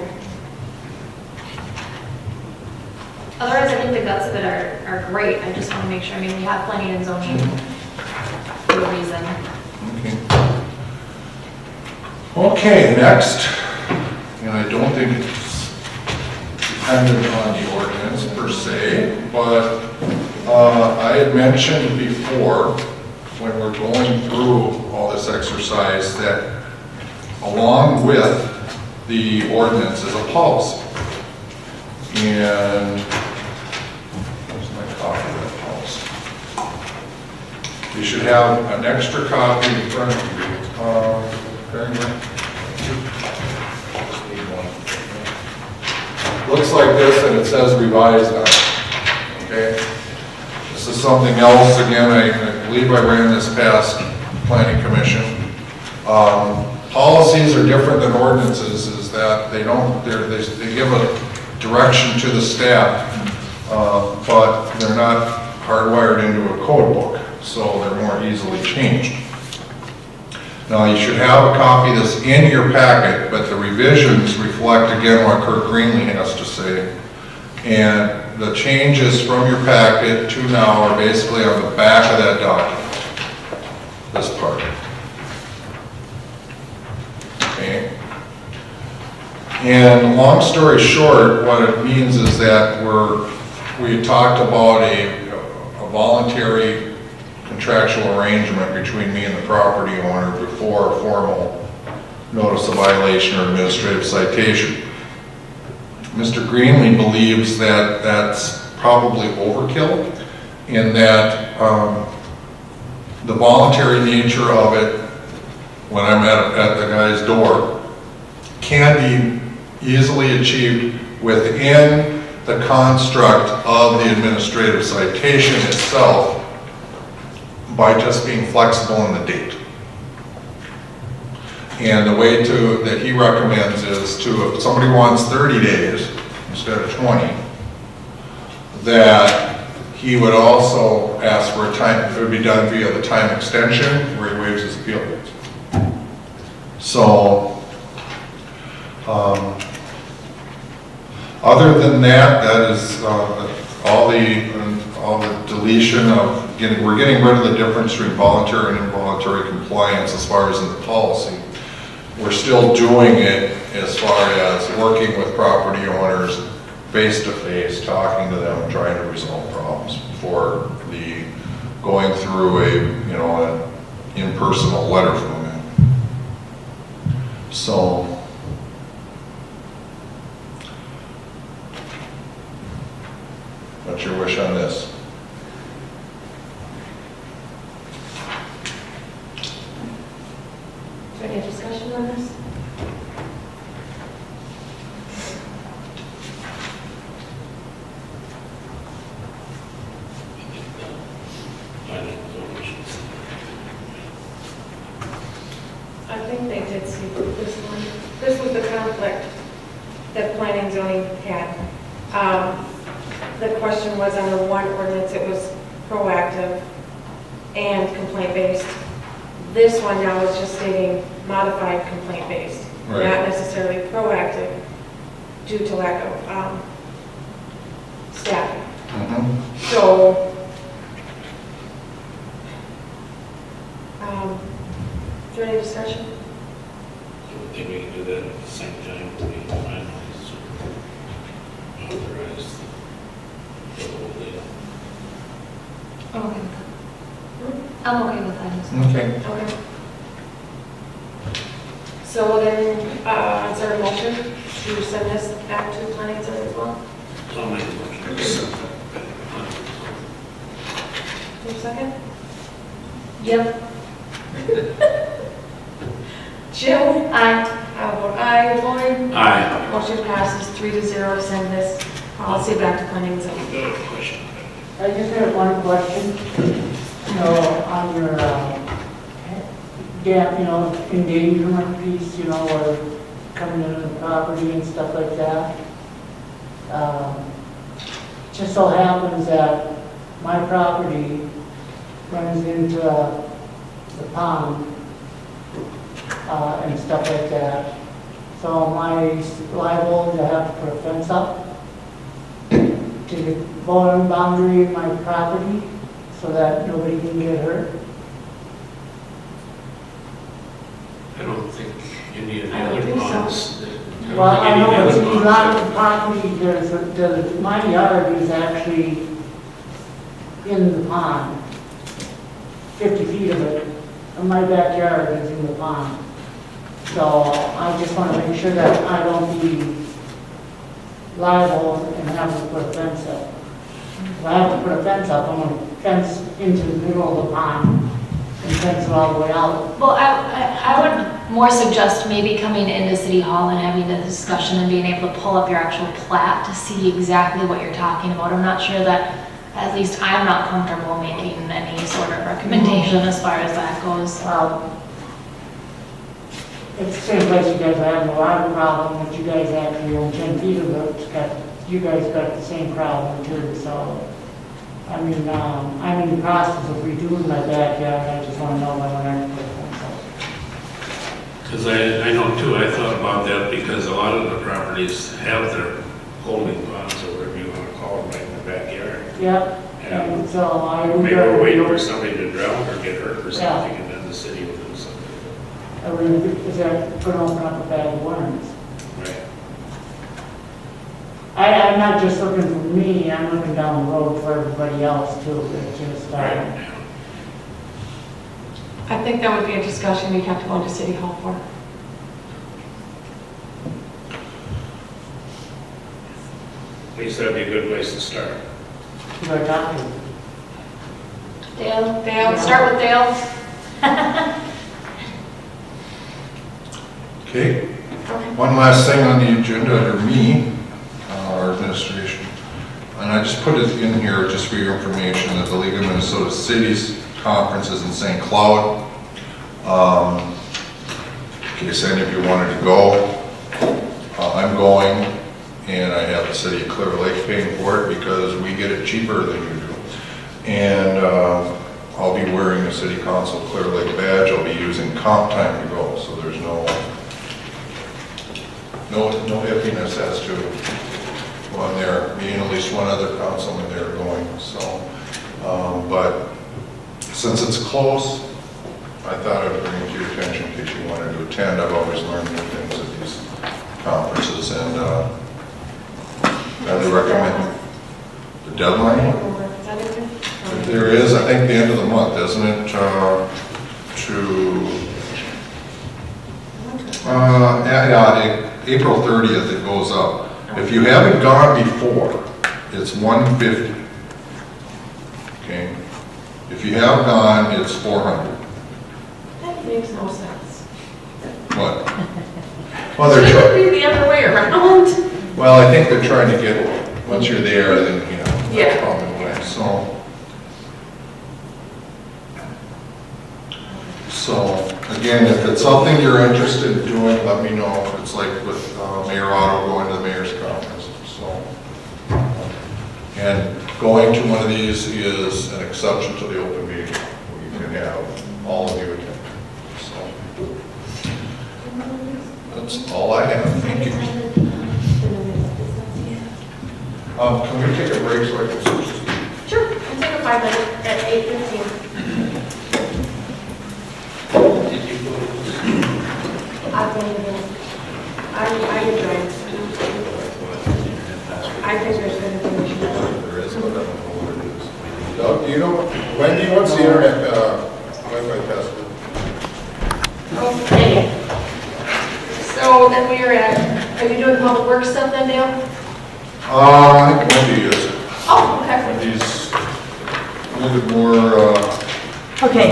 Otherwise, I think the guts of it are great. I just want to make sure, I mean, we have planning and zoning for a reason. Okay, next, and I don't think it's dependent on the ordinance per se, but I had mentioned before, when we're going through all this exercise, that along with the ordinance is a policy. And where's my copy of that policy? You should have an extra copy in front of you. Very much. Just need one. Looks like this, and it says revised on it, okay? This is something else, again, I believe I ran this past planning commission. Policies are different than ordinances, is that they don't, they give a direction to the staff, but they're not hardwired into a code book, so they're more easily changed. Now, you should have a copy of this in your packet, but the revisions reflect again what Kurt Greenlee has to say. And the changes from your packet to now are basically on the back of that document, this part. Okay. And long story short, what it means is that we talked about a voluntary contractual arrangement between me and the property owner before a formal notice of violation or administrative citation. Mr. Greenlee believes that that's probably overkill, in that the voluntary nature of it, when I'm at the guy's door, can be easily achieved within the construct of the administrative citation itself by just being flexible in the date. And the way that he recommends is if somebody wants 30 days instead of 20, that he would also ask for a time, it would be done via the time extension where he waives his appeal dates. So, other than that, that is all the deletion of we're getting rid of the difference between voluntary and involuntary compliance as far as in the policy. We're still doing it as far as working with property owners face to face, talking to them, trying to resolve problems before going through an impersonal letter from them. So, what's your wish on this? Is there any discussion on this? I think they did see this one. This was the conflict that planning and zoning had. The question was under one ordinance, it was proactive and complaint-based. This one now is just stating modified complaint-based, Right. not necessarily proactive due to lack of staffing. So, is there any discussion? I think we can do that at the same time when we finalize or authorize the whole deal. Okay. I'm okay with that. Okay. Okay. So then, is there a motion to send this back to planning and zoning as well? I'll make a motion. Is there a second? Yep. Jill? Aye. I'll vote aye. Lloyd? Aye. Motion passes 3-0 to send this policy back to planning and zoning. Question. I just have one question. You know, on your, endangerment piece, or coming into the property and stuff like that. Just so happens that my property runs into the pond, and stuff like that. So am I liable to have to put a fence up to the boundary of my property so that nobody can get hurt? I don't think any of the I don't other think so. ponds. Well, I know, but Any see, of a the lot other of the property, my yard is actually in the pond. 50 feet of it, and my backyard is in the pond. So I just want to make sure that I don't be liable and have to put a fence up. If I have to put a fence up, I'm gonna fence into the middle of the pond and fence it all the way out. Well, I would more suggest maybe coming into City Hall and having a discussion and being able to pull up your actual plat to see exactly what you're talking about. I'm not sure that, at least I'm not comfortable making any sort of recommendation as far as that goes. It's the same place you guys are having a lot of problem, but you guys have your own 10 feet of it, you guys got the same problem too, so. I mean, I'm in the process of redoing my backyard, I just wanna know when I'm gonna put a fence up. Because I know too, I thought about that because a lot of the properties have their holding ponds or whatever you want to call them right in the backyard. Yep, And and so I. maybe we're waiting for somebody to drown or get hurt or something and then the city will do something. I mean, is that gonna open up a bag of worms? Right. I'm not just looking for me, I'm looking down the road for everybody else too, it's just, Right. I think that would be a discussion we'd have to go into City Hall for. At least that'd be a good place to start. we're talking. Dale, start with Dale. Okay, one last thing on the agenda under me, our administration. And I just put it in here just for your information that the League of Minnesota Cities Conference is in St. Cloud. In case any of you wanted to go, I'm going, and I have the city of Clear Lake paying for it because we get it cheaper than you do. And I'll be wearing a city council Clear Lake badge. I'll be using comp time to go, so there's no iffiness as to when there being at least one other councilman there going. So, but since it's close, I thought I would bring it to your attention in case you wanted to attend. I've always learned new things at these conferences, and I recommend the deadline. If there is, I think the end of the month, isn't it? April 30th it goes up. If you haven't gone before, it's $150. Okay. If you have gone, it's $400. That makes no sense. What? Well, they're It would be the other way around. Well, I think they're trying to get, once you're there, then, you know, that's Yeah. probably the way. So, again, if it's something you're interested in doing, let me know. It's like with Mayor Otto going to the mayor's conference, so. And going to one of these is an exception to the open meeting. You can have all of you attend, so. That's all I have, thank you. Can we take a break so I can switch? Sure, we'll take a 5 minute at 8:15. I enjoyed it. I think there's good information. There is, but I don't know what it is. Doug, do you know, Wendy, what's the internet, Wi-Fi password? Okay. So then we are at, are you doing public works stuff then, Dale? I think Wendy is. Oh, okay. Wendy's a little bit more, Okay,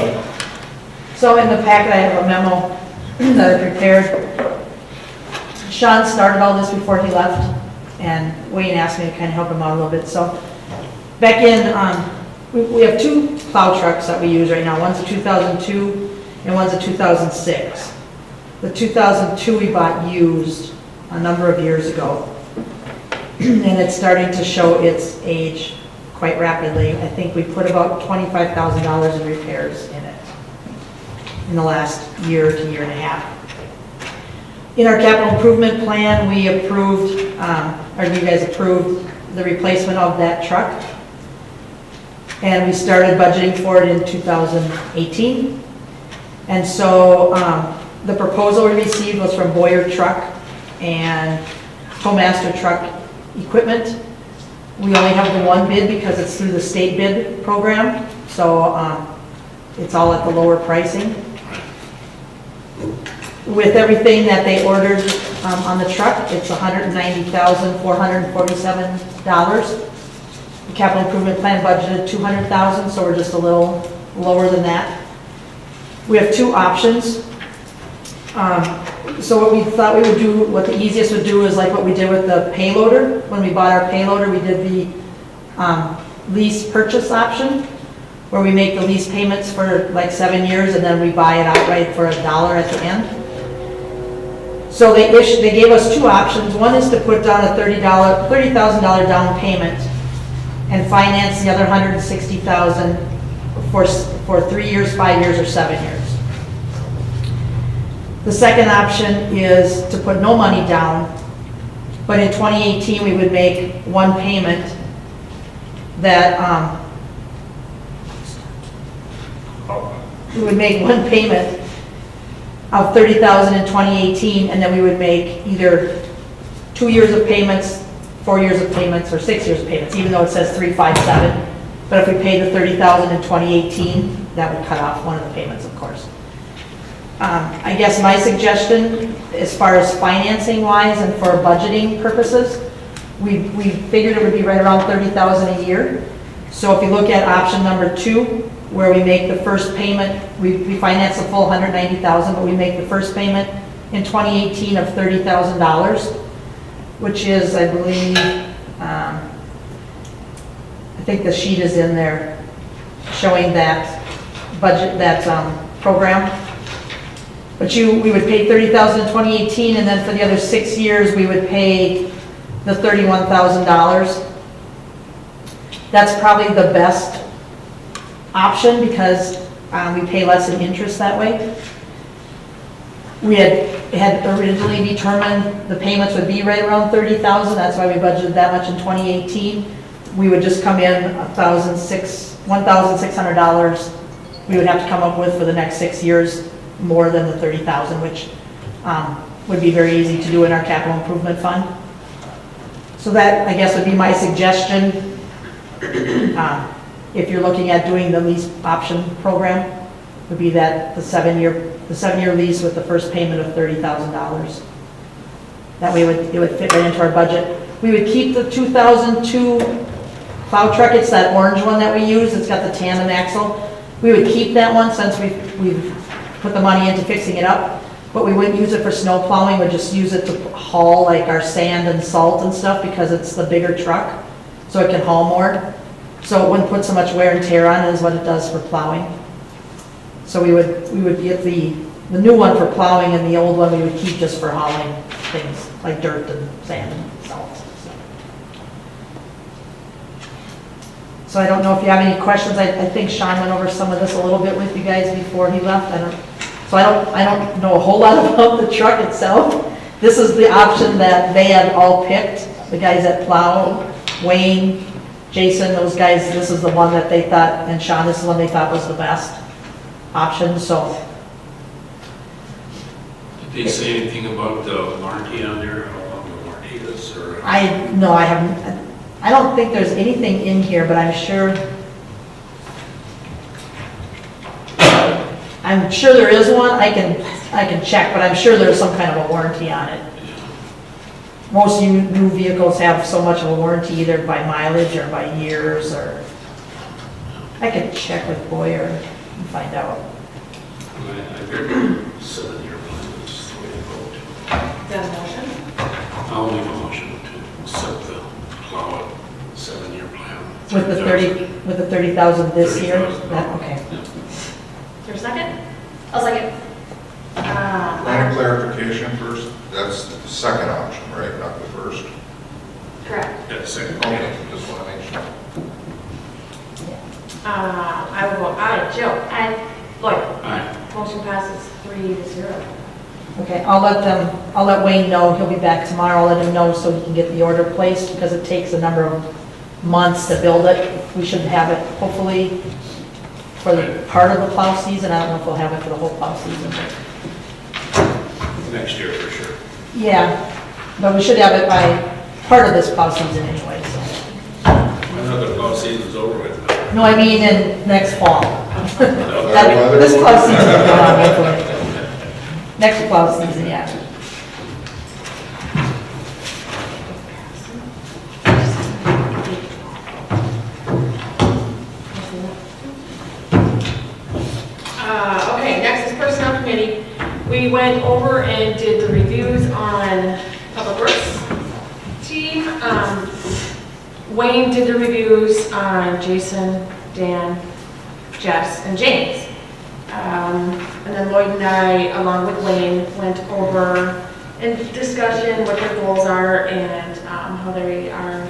so in the packet, I have a memo that I prepared. Sean started all this before he left, and Wayne asked me to kind of help him out a little bit. So back in, we have 2 plow trucks that we use right now. One's a 2002 and one's a 2006. The 2002 we bought used a number of years ago, and it's starting to show its age quite rapidly. I think we put about $25,000 in repairs in it in the last year to year and a half. In our capital improvement plan, we approved, or you guys approved the replacement of that truck. And we started budgeting for it in 2018. And so the proposal we received was from Boyer Truck and Tomaster Truck Equipment. We only have the one bid because it's through the state bid program. So it's all at the lower pricing. With everything that they ordered on the truck, it's $190,447. The capital improvement plan budgeted 200,000, so we're just a little lower than that. We have two options. So what we thought we would do, what the easiest would do is like what we did with the payloader. When we bought our payloader, we did the lease purchase option, where we make the lease payments for like 7 years and then we buy it outright for $1 at the end. So they gave us two options. One is to put down a $30,000 down payment and finance the other $160,000 for 3 years, 5 years, or 7 years. The second option is to put no money down, but in 2018 we would make one payment that we would make one payment of $30,000 in 2018, and then we would make either 2 years of payments, 4 years of payments, or 6 years of payments, even though it says 357. But if we paid the $30,000 in 2018, that would cut off one of the payments, of course. I guess my suggestion, as far as financing wise and for budgeting purposes, we figured it would be right around $30,000 a year. So if you look at option number 2, where we make the first payment, we finance the full $190,000, but we make the first payment in 2018 of $30,000, which is, I believe, I think the sheet is in there showing that budget, that program. But we would pay $30,000 in 2018, and then for the other 6 years, we would pay the $31,000. That's probably the best option because we pay less in interest that way. We had originally determined the payments would be right around $30,000. That's why we budgeted that much in 2018. We would just come in $1,600. We would have to come up with for the next 6 years more than the $30,000, which would be very easy to do in our capital improvement fund. So that, I guess, would be my suggestion if you're looking at doing the lease option program, would be that the 7-year lease with the first payment of $30,000. That way it would fit right into our budget. We would keep the 2002 plow truck. It's that orange one that we use. It's got the tandem axle. We would keep that one since we've put the money into fixing it up, but we wouldn't use it for snow plowing. We'd just use it to haul like our sand and salt and stuff because it's the bigger truck, so it can haul more. So it wouldn't put so much wear and tear on it as what it does for plowing. So we would get the new one for plowing, and the old one we would keep just for hauling things like dirt and sand and salt. So I don't know if you have any questions. I think Sean went over some of this a little bit with you guys before he left. I don't know a whole lot about the truck itself. This is the option that they had all picked. The guys at Plow, Wayne, Jason, those guys, this is the one that they thought, and Sean, this is the one they thought was the best option, so. Did they say anything about the warranty on there, how long the warranty is, or? No, I haven't. I don't think there's anything in here, but I'm sure there is one. I can check, but I'm sure there's some kind of a warranty on it. Most new vehicles have so much of a warranty, either by mileage or by years, or I can check with Boyer and find out. I figured 7-year plan is the way to go. Is that a motion? I'll make a motion to accept the plow 7-year plan. With the 30,000 this year? 30,000. Okay. Yeah. Is there a second? I'll second. Point of clarification first, that's the second option, right, not the first? Correct. Yeah, second. Okay, just want to make sure. I will vote aye. Jill? Aye. Lloyd? Aye. Motion passes 3-0. Okay, I'll let Wayne know. He'll be back tomorrow. I'll let him know so he can get the order placed because it takes a number of months to build it. We should have it hopefully for the part of the plow season. I don't know if we'll have it for the whole plow season. Next year for sure. Yeah, but we should have it by part of this plow season anyway, so. Another plow season's over with now. No, I mean in next fall. This plow season is gone, hopefully. Next plow season, yeah. committee, we went over and did the reviews on Public Works team. Wayne did the reviews on Jason, Dan, Jess, and James. And then Lloyd and I, along with Wayne, went over in discussion what their goals are and how they are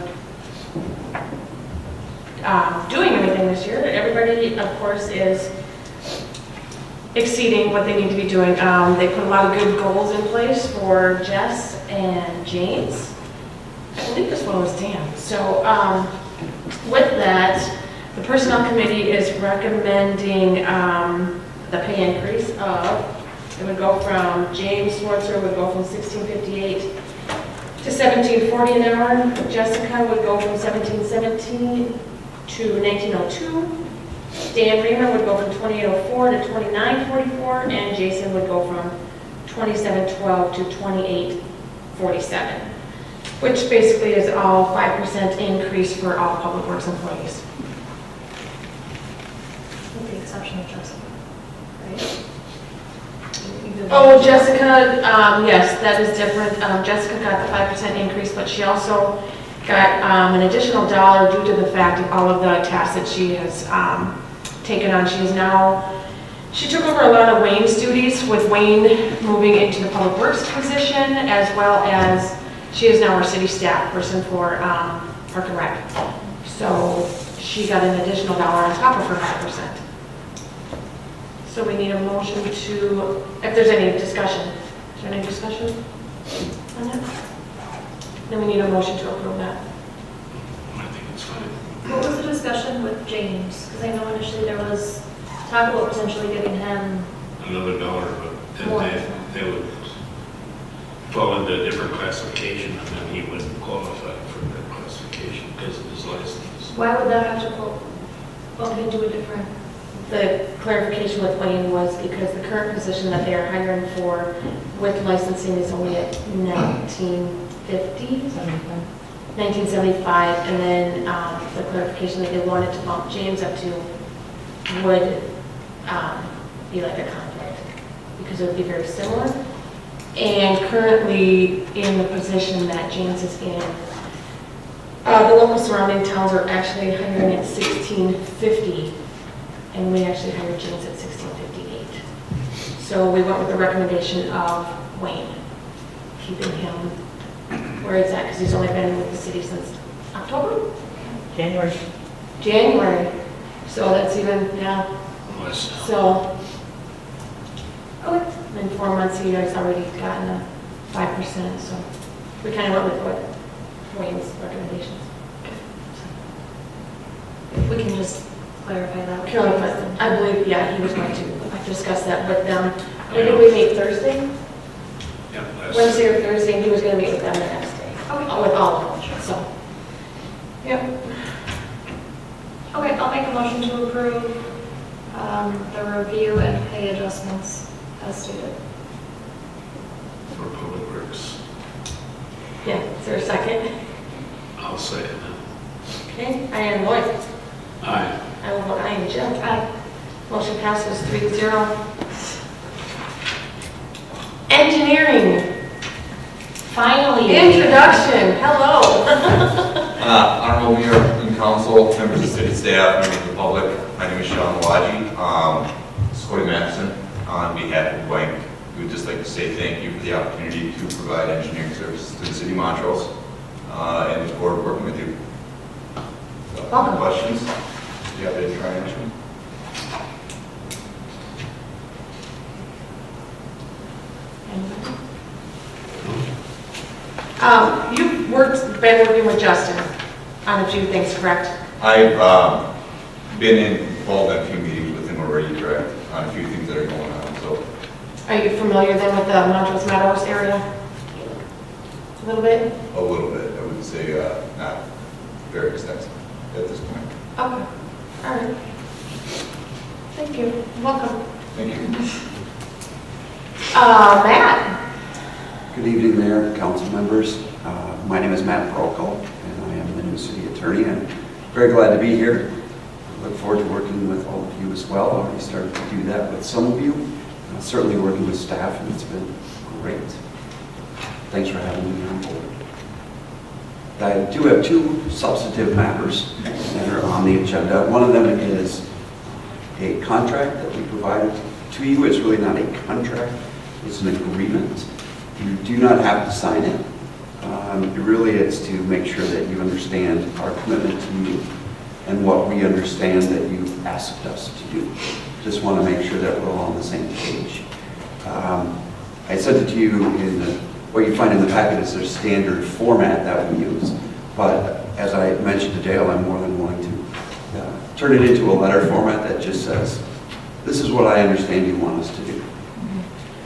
doing everything this year. Everybody, of course, is exceeding what they need to be doing. They put a lot of good goals in place for Jess and James. I believe this one was Dan. So with that, the Personnel Committee is recommending the pay increase of, it would go from, James Schwartzer would go from $16.58 to $17.40 an hour. Jessica would go from $17.17 to $19.02. Dan Reamer would go from $28.04 to $29.44, and Jason would go from $27.12 to $28.47, which basically is all 5% increase for all Public Works employees. With the exception of Jessica, right? Oh, Jessica, yes, that is different. Jessica got the 5% increase, but she also got an additional $1 due to the fact of all of the tasks that she has taken on. She took over a lot of Wayne's duties, with Wayne moving into the Public Works position, as well as she is now our city staff person for Park and Rec. So she got an additional $1 on top of her 5%. So we need a motion to, if there's any discussion. Is there any discussion on that? Then we need a motion to approve that. I think it's fine. What was the discussion with James? Because I know initially there was talk about potentially giving him Another $1, but more. then they would fall into a different classification, and then he wouldn't qualify for that classification because of his license. Why would that have to bump into a different? The clarification with Wayne was because the current position that they are hiring for with licensing is only at 1975, and then the clarification that they wanted to bump James up to would be like a conflict, because it would be very similar. And currently, in the position that James is in, the local surrounding towns are actually hiring at $16.50, and we actually hired James at $16.58. So we went with the recommendation of Wayne, keeping him where he's at, because he's only been with the city since October? January. So that's even, yeah. Unless, So, in 4 months, he has already gotten a 5%, so we kind of went with what Wayne's recommendations. If we can just clarify that. I believe, yeah, he was going to discuss that with them. When did we meet, Thursday? yeah, that's. Wednesday or Thursday, and he was going to meet with them the next day. Okay. With all of them, so. Yep. Okay, I'll make a motion to approve the review and pay adjustments as stated. For Public Works. Yeah, is there a second? I'll say it now. Okay, I am Lloyd. Aye. I will vote aye, and Jill. Aye. Motion passes 3-0. Engineering, Finally. introduction, hello. Honorable Mayor and Council, members of city staff, members of the public, my name is Sean Waji. Scotty Matheson on behalf of Wayne. We would just like to say thank you for the opportunity to provide engineering services to the city of Montrose, and look forward to working with you. Welcome. Questions? You have to try and answer them? You've been working with Justin on a few things, correct? I've been involved in a few meetings with him already, correct, on a few things that are going on, so. Are you familiar then with the Montrose Meadows area? A little bit? A little bit, I would say, not very extensive at this point. Okay, all right. Thank you, welcome. Thank you. Matt? Good evening, Mayor, council members. My name is Matt Proko, and I am the new city attorney. I'm very glad to be here. I look forward to working with all of you as well. I already started to do that with some of you. certainly working with staff, and it's been great. Thanks for having me on board. I do have two substantive matters that are on the agenda. One of them is a contract that we provided to you. It's really not a contract, it's an agreement. You do not have to sign it. Really, it's to make sure that you understand our commitment to you and what we understand that you asked us to do. Just want to make sure that we're all on the same page. I sent it to you in what you find in the packet is their standard format that we use. But as I mentioned to Dale, I'm more than willing to turn it into a letter format that just says, this is what I understand you want us to do.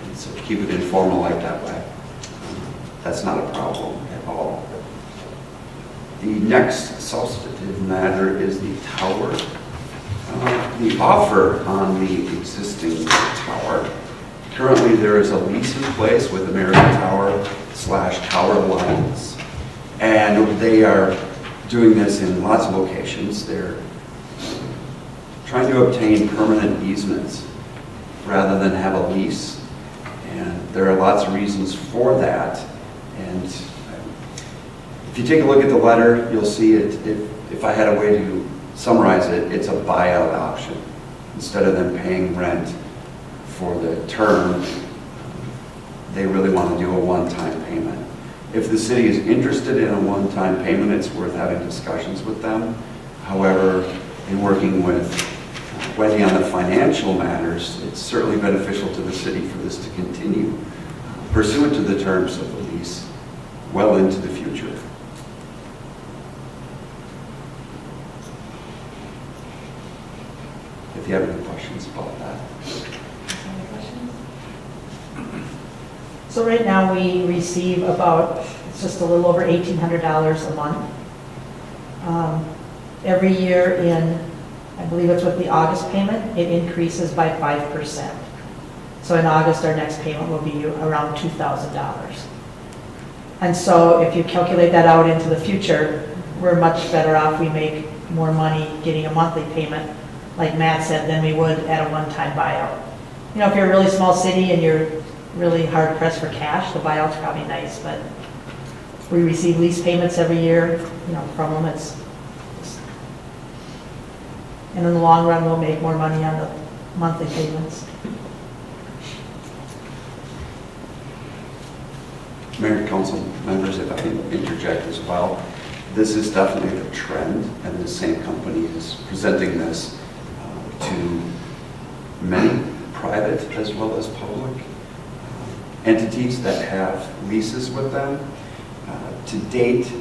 And so keep it informal like that way. That's not a problem at all. The next substantive matter is the tower. The offer on the existing tower. Currently, there is a lease in place with American Tower / Tower Alliance. And they are doing this in lots of locations. They're trying to obtain permanent easements rather than have a lease. And there are lots of reasons for that. And if you take a look at the letter, you'll see it. If I had a way to summarize it, it's a buyout option. Instead of them paying rent for the term, they really want to do a one-time payment. If the city is interested in a one-time payment, it's worth having discussions with them. However, in working with Wendy on the financial matters, it's certainly beneficial to the city for this to continue pursuant to the terms of the lease well into the future. If you have any questions about that. Any questions? So right now, we receive about, it's just a little over $1,800 a month. Every year in, I believe it's with the August payment, it increases by 5%. So in August, our next payment will be around $2,000. And so if you calculate that out into the future, we're much better off. We make more money getting a monthly payment, like Matt said, than we would at a one-time buyout. You know, if you're a really small city and you're really hard pressed for cash, the buyout's probably nice, but we receive lease payments every year, you know, from them. And in the long run, we'll make more money on the monthly payments. Mayor, council members, if I can interject as well, this is definitely the trend, and the same company is presenting this to many private as well as public entities that have leases with them. To date,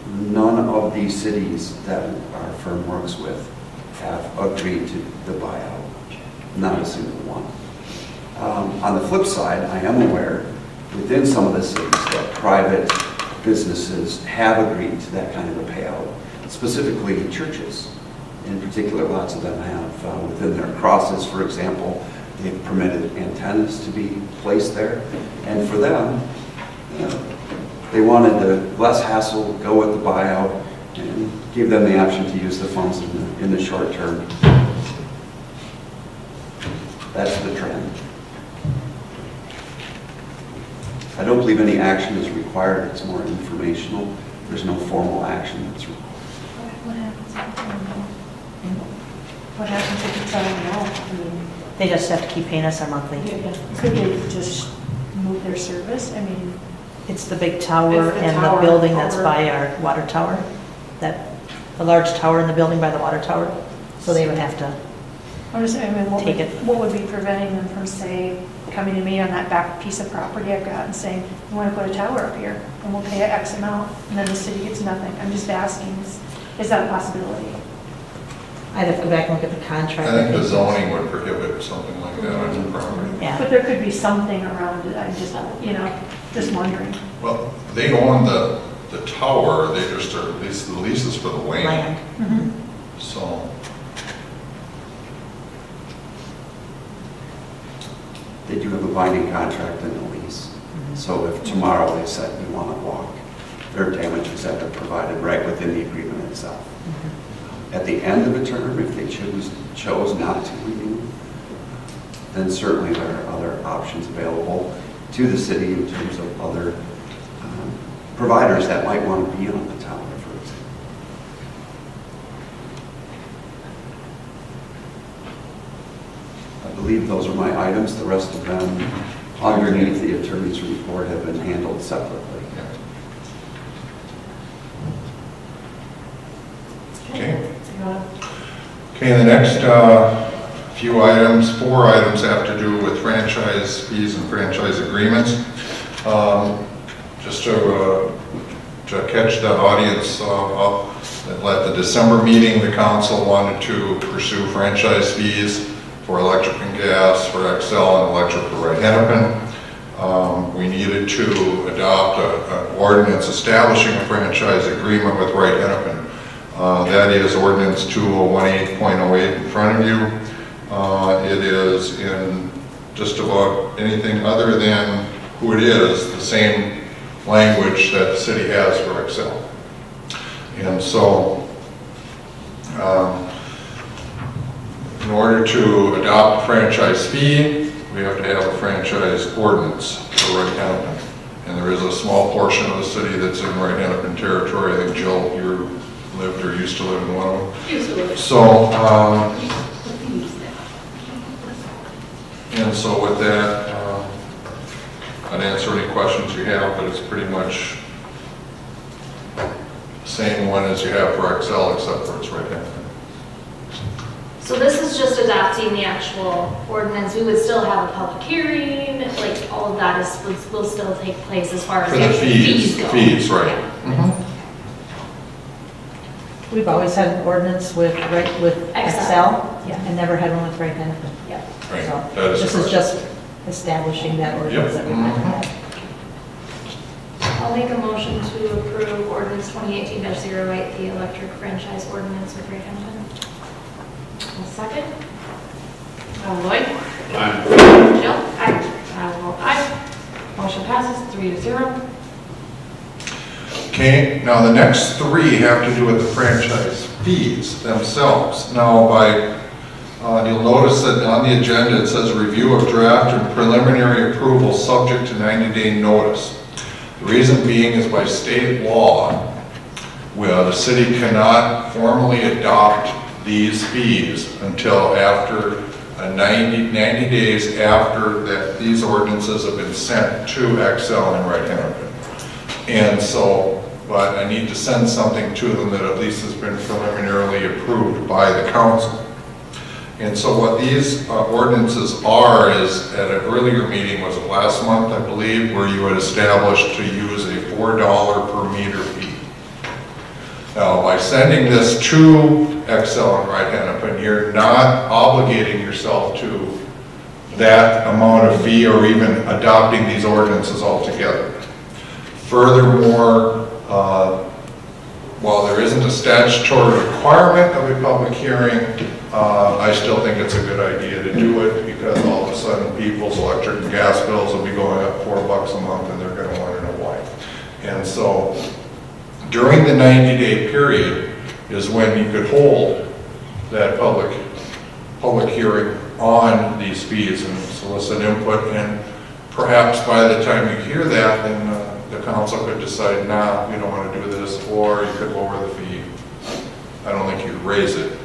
none of these cities that our firm works with have agreed to the buyout, not a single one. On the flip side, I am aware within some of the cities that private businesses have agreed to that kind of a payout, specifically churches. In particular, lots of them have within their crosses, for example, they've permitted antennas to be placed there. And for them, they wanted the less hassle, go with the buyout, and give them the option to use the funds in the short term. That's the trend. I don't believe any action is required. It's more informational. There's no formal action that's required. What happens if it's no? What happens if it's no? I mean, They just have to keep paying us our monthly. Could they just move their service? I mean, It's the big tower It's the and the tower building that's over- by our water tower, the large tower in the building by the water tower. So they would have to, I'm just, I mean, Take it. what would be preventing them from, say, coming to me on that back piece of property I've got and saying, we want to put a tower up here, and we'll pay X amount, and then the city gets nothing? I'm just asking, is that a possibility? I'd have to go back and look at the contract. I think the zoning would prohibit something like that on the property. Yeah. But there could be something around it, I'm just, just wondering. Well, they own the tower, they just are, the lease is for the land, Land. so. They do have a binding contract and a lease. So if tomorrow they said we want to walk, their damages that are provided right within the agreement itself. At the end of a term, if they chose not to renew, then certainly there are other options available to the city in terms of other providers that might want to be on the town efforts. I believe those are my items. The rest of them underneath the attorney's report have been handled separately. Okay. Okay, the next few items, 4 items, have to do with franchise fees and franchise agreements. Just to catch the audience up, at the December meeting, the council wanted to pursue franchise fees for electric and gas for XL and electric for Wright Hennepin. We needed to adopt an ordinance establishing a franchise agreement with Wright Hennepin. That is ordinance 2018.08 in front of you. It is in just about anything other than who it is, the same language that the city has for XL. And so, in order to adopt a franchise fee, we have to have a franchise ordinance for Wright Hennepin. And there is a small portion of the city that's in Wright Hennepin territory. I think Jill, you lived or used to live in one of them. So, and so with that, I'd answer any questions you have, but it's pretty much the same one as you have for XL, except for it's Wright Hennepin. So this is just adopting the actual ordinance. We would still have a public hearing, like all of that will still take place as far as For the fees go. Fees, right. Yeah. We've always had an ordinance with Excel, Yeah. and never had one with Wright Hennepin. Yeah. Right, So that is this is correct. just establishing that ordinance that we've never had. I'll make a motion to approve ordinance 2018-08, the electric franchise ordinance with Wright Hennepin. A second. Lloyd? Aye. Jill? Aye. I will vote aye. Motion passes 3-0. Okay, now the next 3 have to do with the franchise fees themselves. Now you'll notice that on the agenda it says review of draft and preliminary approval subject to 90-day notice. The reason being is by state law, where the city cannot formally adopt these fees until after 90 days after that these ordinances have been sent to XL and Wright Hennepin. And so, but I need to send something to them that at least has been preliminarily approved by the council. And so what these ordinances are is, at an earlier meeting, was it last month, I believe, where you had established to use a $4 per meter fee. Now, by sending this to XL and Wright Hennepin, you're not obligating yourself to that amount of fee or even adopting these ordinances altogether. Furthermore, while there isn't a statutory requirement of a public hearing, I still think it's a good idea to do it because all of a sudden people's electric and gas bills will be going up $4 a month and they're going to want to know why. And so during the 90-day period is when you could hold that public hearing on these fees and solicit input, and perhaps by the time you hear that, then the council could decide, nah, we don't want to do this, or you could lower the fee. I don't think you'd raise it,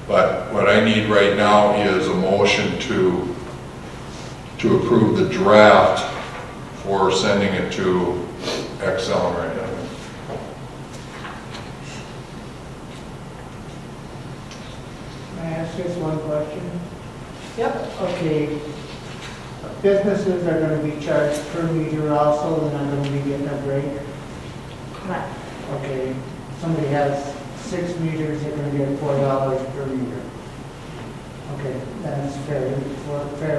but what I need right now is a motion to approve the draft for sending it to XL right now. May I ask just one question? Yep. Okay, businesses are gonna be charged per meter also, they're not gonna be getting a break? Correct. Okay, somebody has 6 meters, they're gonna get $4 per meter. Okay, that's fair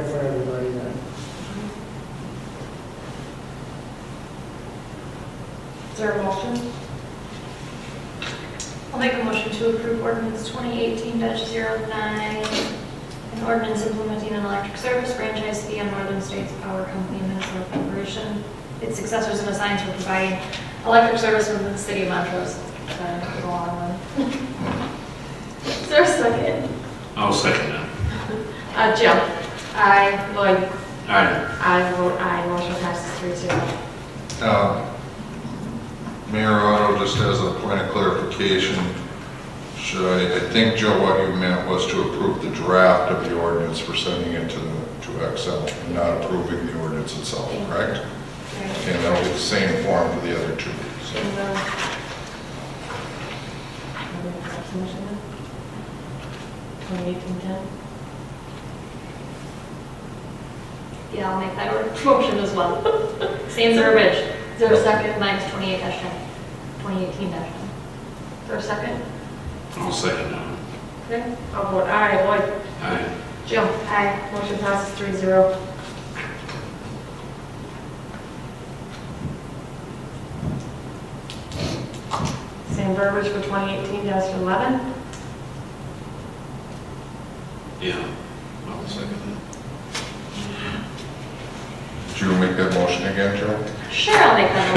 for everybody then. Is there a motion? I'll make a motion to approve ordinance 2018-09, an ordinance implementing an electric service franchise fee on Northern States Power Company and Minnesota Corporation, its successors and assigns for providing electric service within the city of Montrose. Go on one. Is there a second? I'll second that. Jim? Aye. Lloyd? Aye. I vote aye, motion passes 3-0. Mayor Otto, just as a point of clarification, I think, Joe, what you meant was to approve the draft of the ordinance for sending it to Excel, and not approving the ordinance itself, correct? Right. And that'll be the same form for the other two. So, In the- Submission then? 2018-10? Yeah, I'll make that motion as well. Same verbiage. Is there a second? Mine's 28-10, 2018-10. For a second? I'll second that. Okay, I'll vote aye. Lloyd? Aye. Jim? Aye. Motion passes 3-0. Same verbiage for 2018-11? Yeah. I'll second that. did you make that motion again, Joe? Sure, I'll make that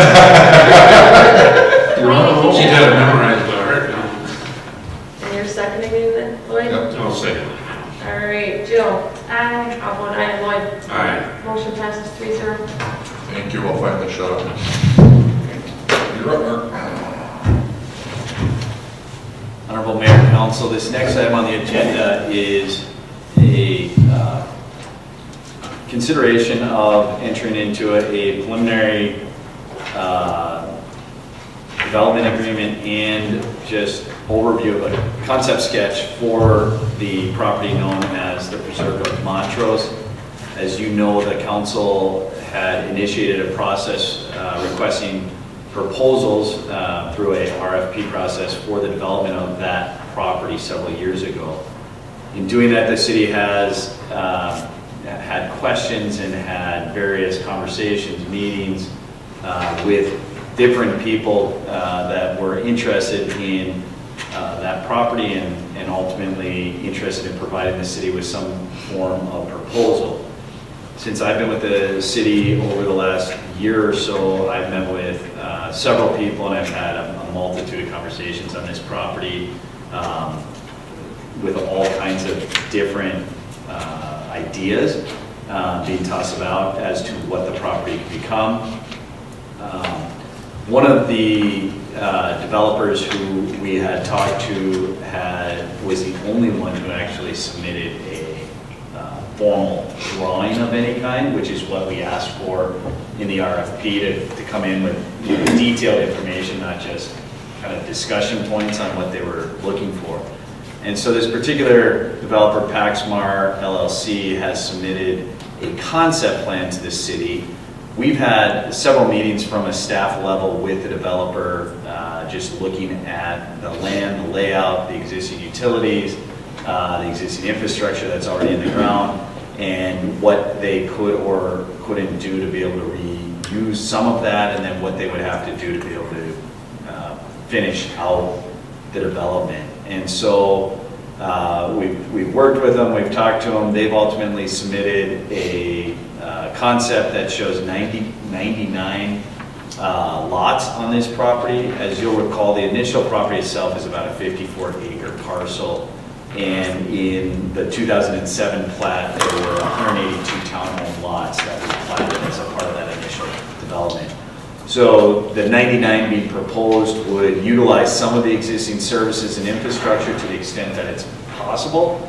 motion. She had it memorized by heart now. And you're seconding it then, Lloyd? Yep. I'll second that. All right, Jill? Aye. I'll vote aye. Lloyd? Aye. Motion passes 3-0. Thank you, I'll finally shut up. You're up, Mark. Honorable Mayor and Council, this next item on the agenda is a consideration of entering into a preliminary development agreement and just overview of a concept sketch for the property known as the Preserve of Montrose. As you know, the council had initiated a process requesting proposals through a RFP process for the development of that property several years ago. In doing that, the city has had questions and had various conversations, meetings with different people that were interested in that property and ultimately interested in providing the city with some form of proposal. Since I've been with the city over the last year or so, I've met with several people and I've had a multitude of conversations on this property with all kinds of different ideas being tossed about as to what the property could become. One of the developers who we had talked to was the only one who actually submitted a formal drawing of any kind, which is what we asked for in the RFP to come in with detailed information, not just kind of discussion points on what they were looking for. And so this particular developer, Paxmar LLC, has submitted a concept plan to the city. We've had several meetings from a staff level with the developer, just looking at the land, the layout, the existing utilities, the existing infrastructure that's already in the ground, and what they could or couldn't do to be able to reuse some of that, and then what they would have to do to be able to finish out the development. And so we've worked with them, we've talked to them, they've ultimately submitted a concept that shows 99 lots on this property. As you'll recall, the initial property itself is about a 54-acre parcel, and in the 2007 plat, there were 182 townhome lots that were platted as a part of that initial development. So the 99 being proposed would utilize some of the existing services and infrastructure to the extent that it's possible,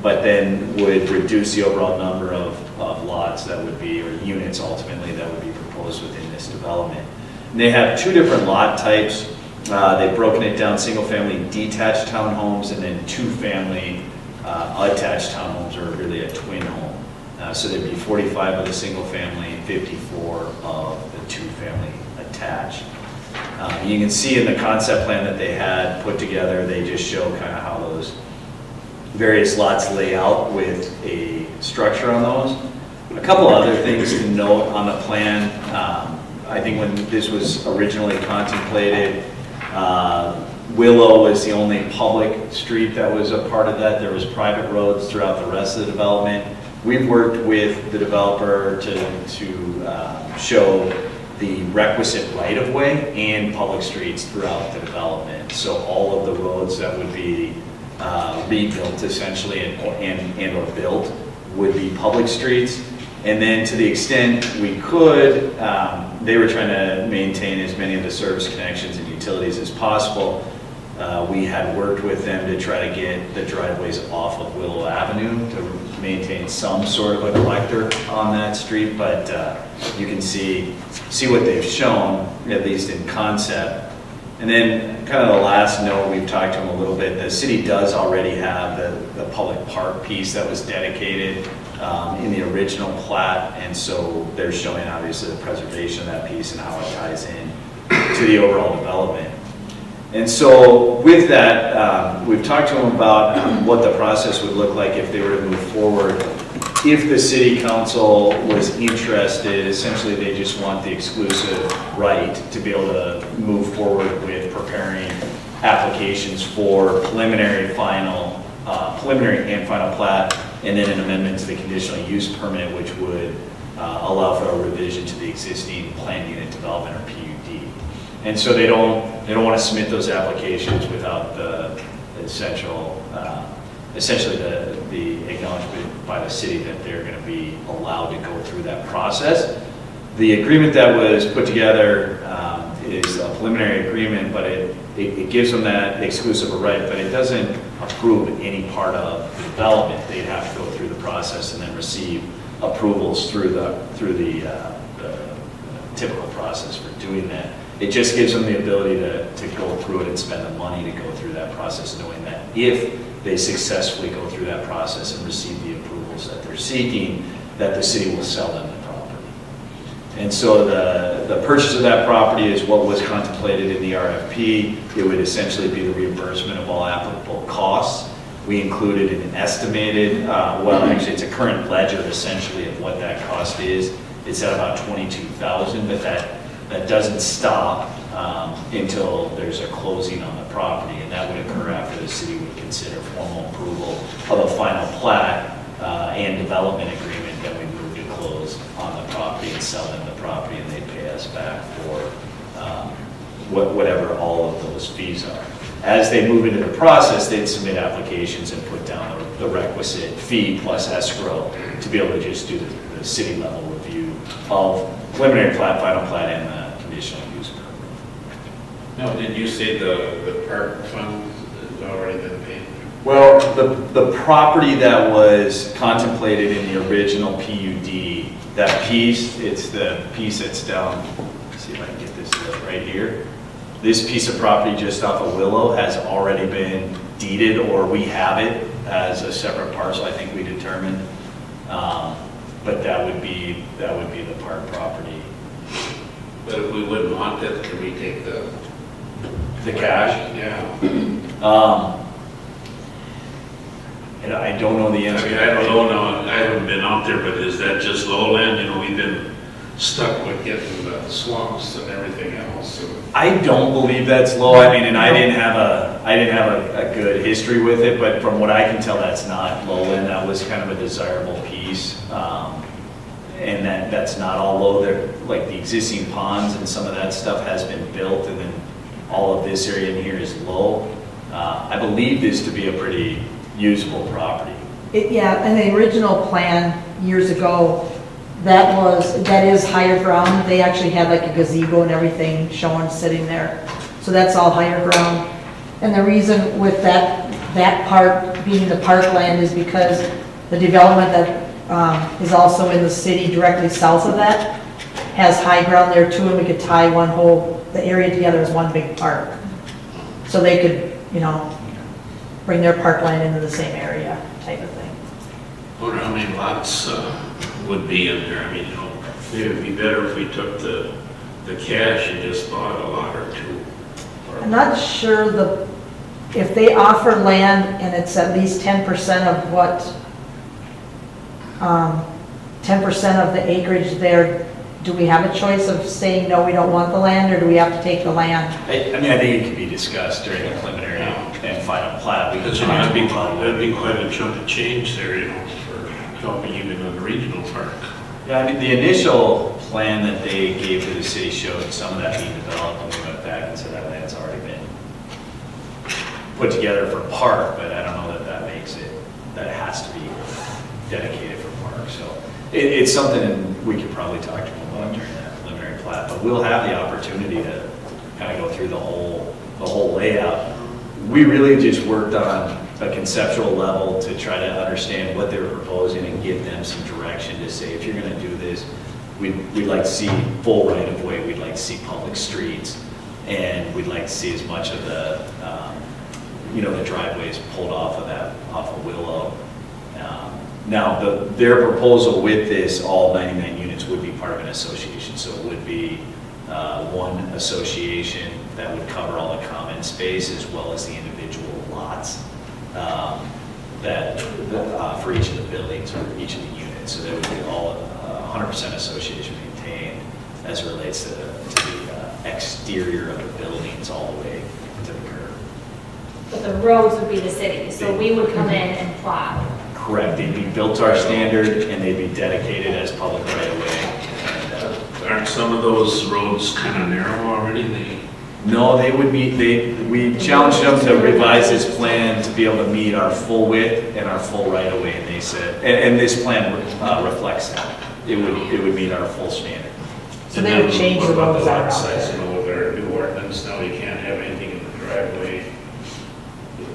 but then would reduce the overall number of lots that would be, or units ultimately, that would be proposed within this development. And they have two different lot types. They've broken it down: single-family detached townhomes, and then two-family attached townhomes, or really a twin home. So there'd be 45 of the single-family, 54 of the two-family attached. You can see in the concept plan that they had put together, they just show kind of how those various lots lay out with a structure on those. A couple other things to note on the plan. I think when this was originally contemplated, Willow was the only public street that was a part of that. There was private roads throughout the rest of the development. We've worked with the developer to show the requisite right-of-way and public streets throughout the development. So all of the roads that would be rebuilt essentially and or built would be public streets. And then to the extent we could, they were trying to maintain as many of the service connections and utilities as possible. We had worked with them to try to get the driveways off of Willow Avenue to maintain some sort of a collector on that street, but you can see what they've shown, at least in concept. And then kind of the last note, we've talked to them a little bit, the city does already have the public park piece that was dedicated in the original plat, and so they're showing obviously the preservation of that piece and how it ties in to the overall development. And so with that, we've talked to them about what the process would look like if they were to move forward. If the city council was interested, essentially they just want the exclusive right to be able to move forward with preparing applications for preliminary and final plat, and then an amendment to the conditional use permit, which would allow for a revision to the existing planned unit development or PUD. And so they don't want to submit those applications without the essentially the acknowledgement by the city that they're going to be allowed to go through that process. The agreement that was put together is a preliminary agreement, but it gives them that exclusive right, but it doesn't approve any part of the development. They'd have to go through the process and then receive approvals through the typical process for doing that. It just gives them the ability to go through it and spend the money to go through that process, knowing that if they successfully go through that process and receive the approvals that they're seeking, that the city will sell them the property. And so the purchase of that property is what was contemplated in the RFP. It would essentially be the reimbursement of all applicable costs. We included an estimated, well, actually it's a current ledger essentially of what that cost is. It's at about $22,000, but that doesn't stop until there's a closing on the property, and that would occur after the city would consider formal approval of a final plat and development agreement. Then we move to close on the property and sell them the property, and they pay us back for whatever all of those fees are. As they move into the process, they'd submit applications and put down the requisite fee plus escrow to be able to just do the city level review of preliminary plat, final plat, and the conditional use permit. Now, did you say the park fund has already been paid? Well, the property that was contemplated in the original PUD, that piece, it's the piece that's down, let's see if I can get this right here. This piece of property just off of Willow has already been deeded, or we have it as a separate parcel, I think we determined. But that would be the park property. But if we wouldn't want that, can we take the cash? Yeah. And I don't know the answer. I mean, I don't know now, I haven't been out there, but is that just lowland? You know, we've been stuck with getting the swamps and everything else. So. I don't believe that's low. I mean, and I didn't have a good history with it, but from what I can tell, that's not lowland. That was kind of a desirable piece. And that's not all low. There, like the existing ponds and some of that stuff has been built, and then all of this area in here is low. I believe this to be a pretty usable property. Yeah, and the original plan years ago, that is higher ground. They actually had like a gazebo and everything showing sitting there. So that's all higher ground. And the reason with that part being the parkland is because the development that is also in the city directly south of that has high ground there too, and we could tie the area together as one big park. So they could, bring their parkland into the same area type of thing. I wonder how many lots would be in there. I mean, maybe it'd be better if we took the cash and just bought a lot or two. I'm not sure if they offer land and it's at least 10% of what, 10% of the acreage there, do we have a choice of saying, no, we don't want the land, or do we have to take the land? I mean, I think it could be discussed during the preliminary and final plat. That'd be quite a chunk of change there, for helping even in the regional park. Yeah, I mean, the initial plan that they gave to the city showed some of that being developed, and we went back and said that land's already been put together for park, but I don't know It's something we could probably talk to them about during that preliminary plat, but we'll have the opportunity to kind of go through the whole layout. We really just worked on a conceptual level to try to understand what they were proposing and give them some direction to say, if you're gonna do this, we'd like to see full right of way, we'd like to see public streets, and we'd like to see as much of the, the driveways pulled off of Willow. Now, their proposal with this, all 99 units would be part of an association, so it would be one association that would cover all the common space as well as the individual lots for each of the buildings or each of the units. So they would be all 100% association maintained as it relates to the exterior of the buildings all the way to the curb. But the roads would be the city, so we would come in and plow. Correct, they'd be built to our standard and they'd be dedicated as public right of way. Aren't some of those roads kind of narrow already? No, they would be, we challenged them to revise this plan to be able to meet our full width and our full right of way, and they said, and this plan reflects that. It would meet our full standard. So they would change the roads that are out Size, there. with our new ordinance, now you can't have anything in the driveway.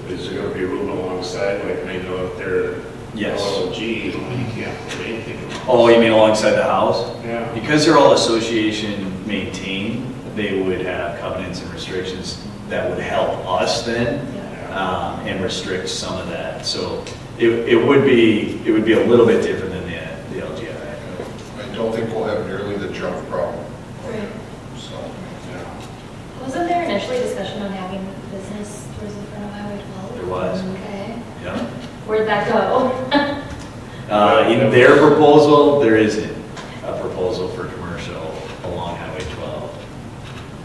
Is there gonna be room alongside, like, I know if they're Yes. LLG, you can't put anything. Oh, you mean alongside the house? Yeah. Because they're all association maintained, they would have covenants and restrictions that would help us then, and restrict some of that. So it would be a little bit different than the LGI. I don't think we'll have nearly the jump problem, Right. so. Wasn't there initially discussion on having business towards the front of Highway 12? There was. Okay. Yeah. Where'd that go? In their proposal, there isn't a proposal for commercial along Highway 12.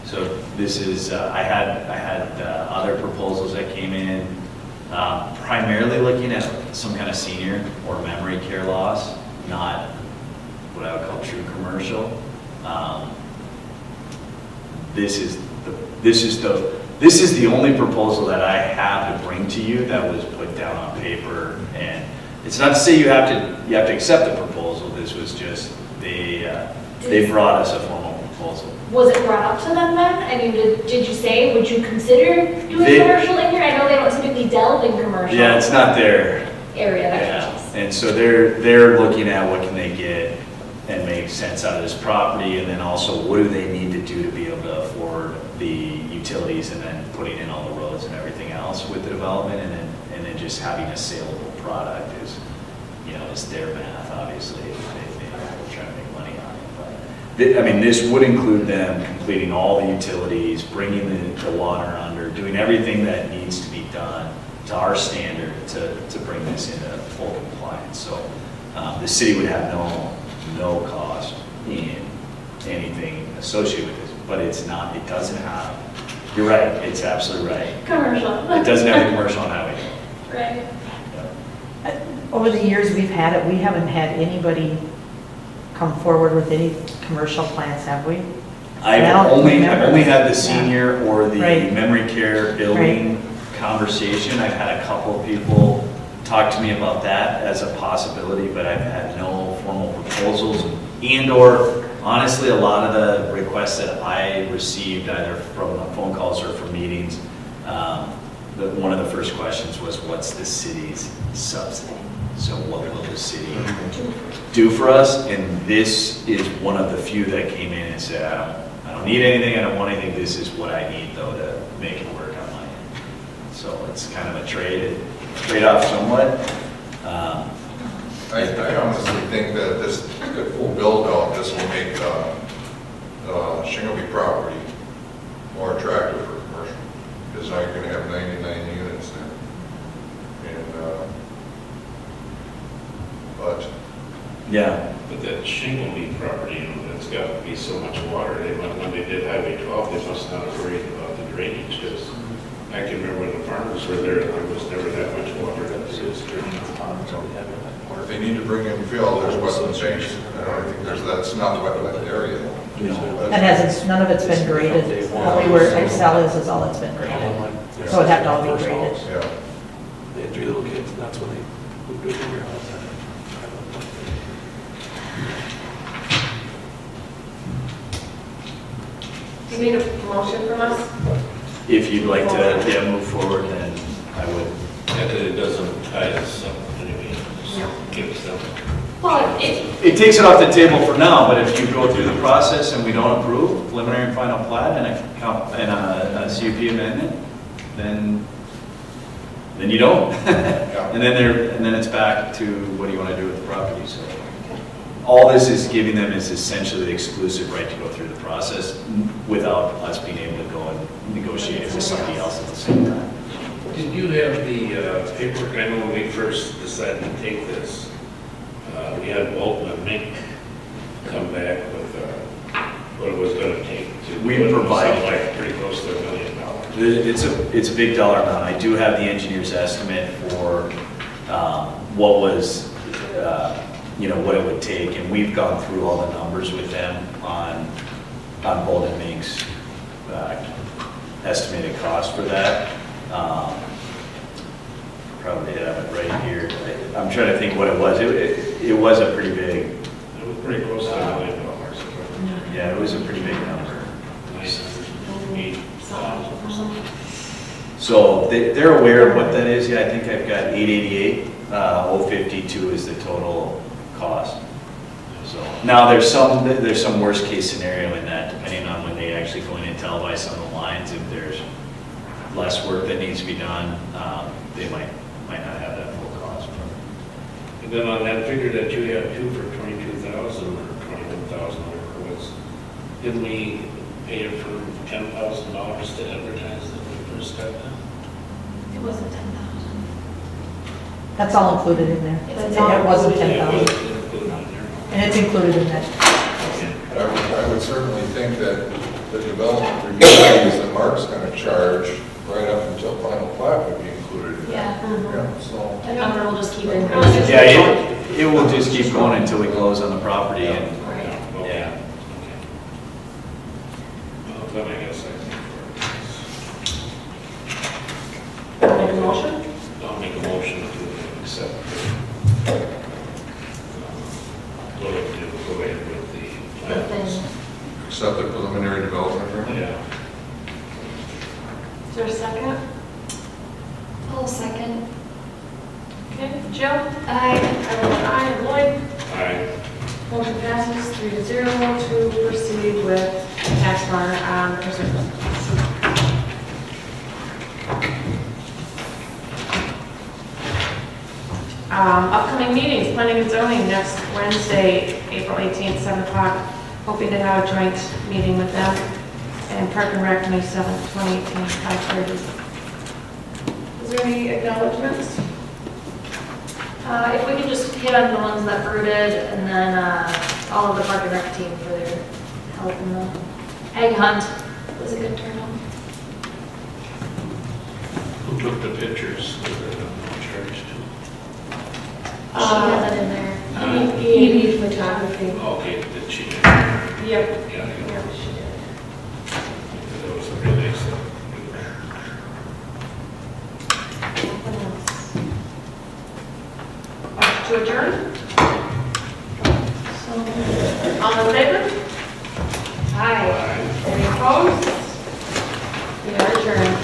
So this is, I had other proposals that came in, primarily looking at some kind of senior or memory care loss, not what I would call true commercial. This is the only proposal that I have to bring to you that was put down on paper, and it's not to say you have to accept the proposal. This was just they brought us a formal proposal. Was it brought up to them then? I mean, did you say, would you consider doing commercial in here? I know they don't typically delve in commercial. Yeah, it's not their area of yeah, expertise. and so they're looking at what can they get and make sense out of this property, and then also what do they need to do to be able to afford the utilities, and then putting in all the roads and everything else with the development, and then just having a saleable product is their math, obviously. They're trying to make money on it, but this would include them completing all the utilities, bringing the water under, doing everything that needs to be done to our standard to bring this into full compliance. So the city would have no cost in anything associated with this, but it doesn't have, you're right, it's absolutely right. Commercial. It doesn't have a commercial on highway. Right. Over the years we've had it, we haven't had anybody come forward with any commercial plans, have we? I've only had the Yeah. senior or the Right. memory care building conversation. I've had a couple of people talk to me about that as a possibility, but I've had no formal proposals. And/or honestly, a lot of the requests that I received either from phone calls or from meetings, one of the first questions was, what's the city's subsidy? So what will the city do for us? And this is one of the few that came in and said, I don't need anything, I don't want anything, this is what I need though to make it work on my end. So it's kind of a trade-off somewhat. I honestly think that this full build-out, this will make Shingleby property more attractive for commercial, because now you're going to have 99 units there. And, but Yeah. But that Shingleby property, that's got to be so much water. When they did Highway 12, they must not have worried about the drainage, because I can remember when the farmers were there was never that much water that there is during. if they need to bring in fill, there's wetland change. I don't think that's not the wetland area. None of it's been graded. Only where Excel is all that's been graded. So it'd have to all be graded. Yeah. They had 3 little kids, and that's when they moved over here. Do you need a motion from us? If you'd like to, yeah, move forward, then I would. Yeah, 'cause it doesn't tie us up anyway. Yeah. Give us them. Well, It takes it off the table for now, but if you go through the process and we don't approve preliminary and final plat and a CUP amendment, then you don't. And then it's back to what do you want to do with the property, so. All this is giving them is essentially the exclusive right to go through the process without us being able to go and negotiate it with somebody else at the same time. Did you have the paperwork? I know when we first decided to take this, we had Bolton and Mink come back with what it was going to take to. We put it provide- something like pretty close to $1 million. It's a big dollar amount. I do have the engineer's estimate for what was, what it would take, and we've gone through all the numbers with them on Bolton Mink's estimated cost for that. Probably have it right here. I'm trying to think what it was. It was a pretty big. It was pretty close to $1 million. Yeah, it was a pretty big number. So they're aware of what that is. Yeah, I think I've got 888. 052 is the total cost. So now there's some worst case scenario in that, depending on when they actually go in and televise some of the lines. If there's less work that needs to be done, they might not have that full cost. And then on that figure that you had two for 22,000 or 21,000, whatever it was, didn't we pay it for $10,000 to advertise that we first got that? it wasn't 10,000. That's all included in there. It's all It wasn't Yeah, it 10,000, was included on there. and it's included in that. I would certainly think that the development review fees that Mark's gonna charge right up until final plat would be included in that. Yeah. Yeah, so. The number will just keep it. Yeah, it will just keep going until we close on the property and, Right. yeah. Okay. Well, then I guess Make a motion? I'll make a motion to accept go ahead with the plans. Accept the preliminary development agreement? Yeah. Is there a second? I'll second. Okay, Jill? Aye. I vote aye. Lloyd? Aye. Motion passes 3-0 to proceed with tax bar preserve. Upcoming meetings, planning and zoning next Wednesday, April 18th, 7 o'clock. Hoping to have a joint meeting with them. And Park and Rec, May 7th, 2018, 5:30. Is there any acknowledgements? If we could just hit on the ones that Brew did, and then all of the Park and Rec team for their help in the egg hunt. It was a good turnout. Who took the pictures? Was there no charge to? She had that in there. EB photography. Okay, did she? Yep. Yeah, Yeah, yeah. she did. That was a really nice. To adjourn? All in favor? Aye. Any opposed? We are adjourned.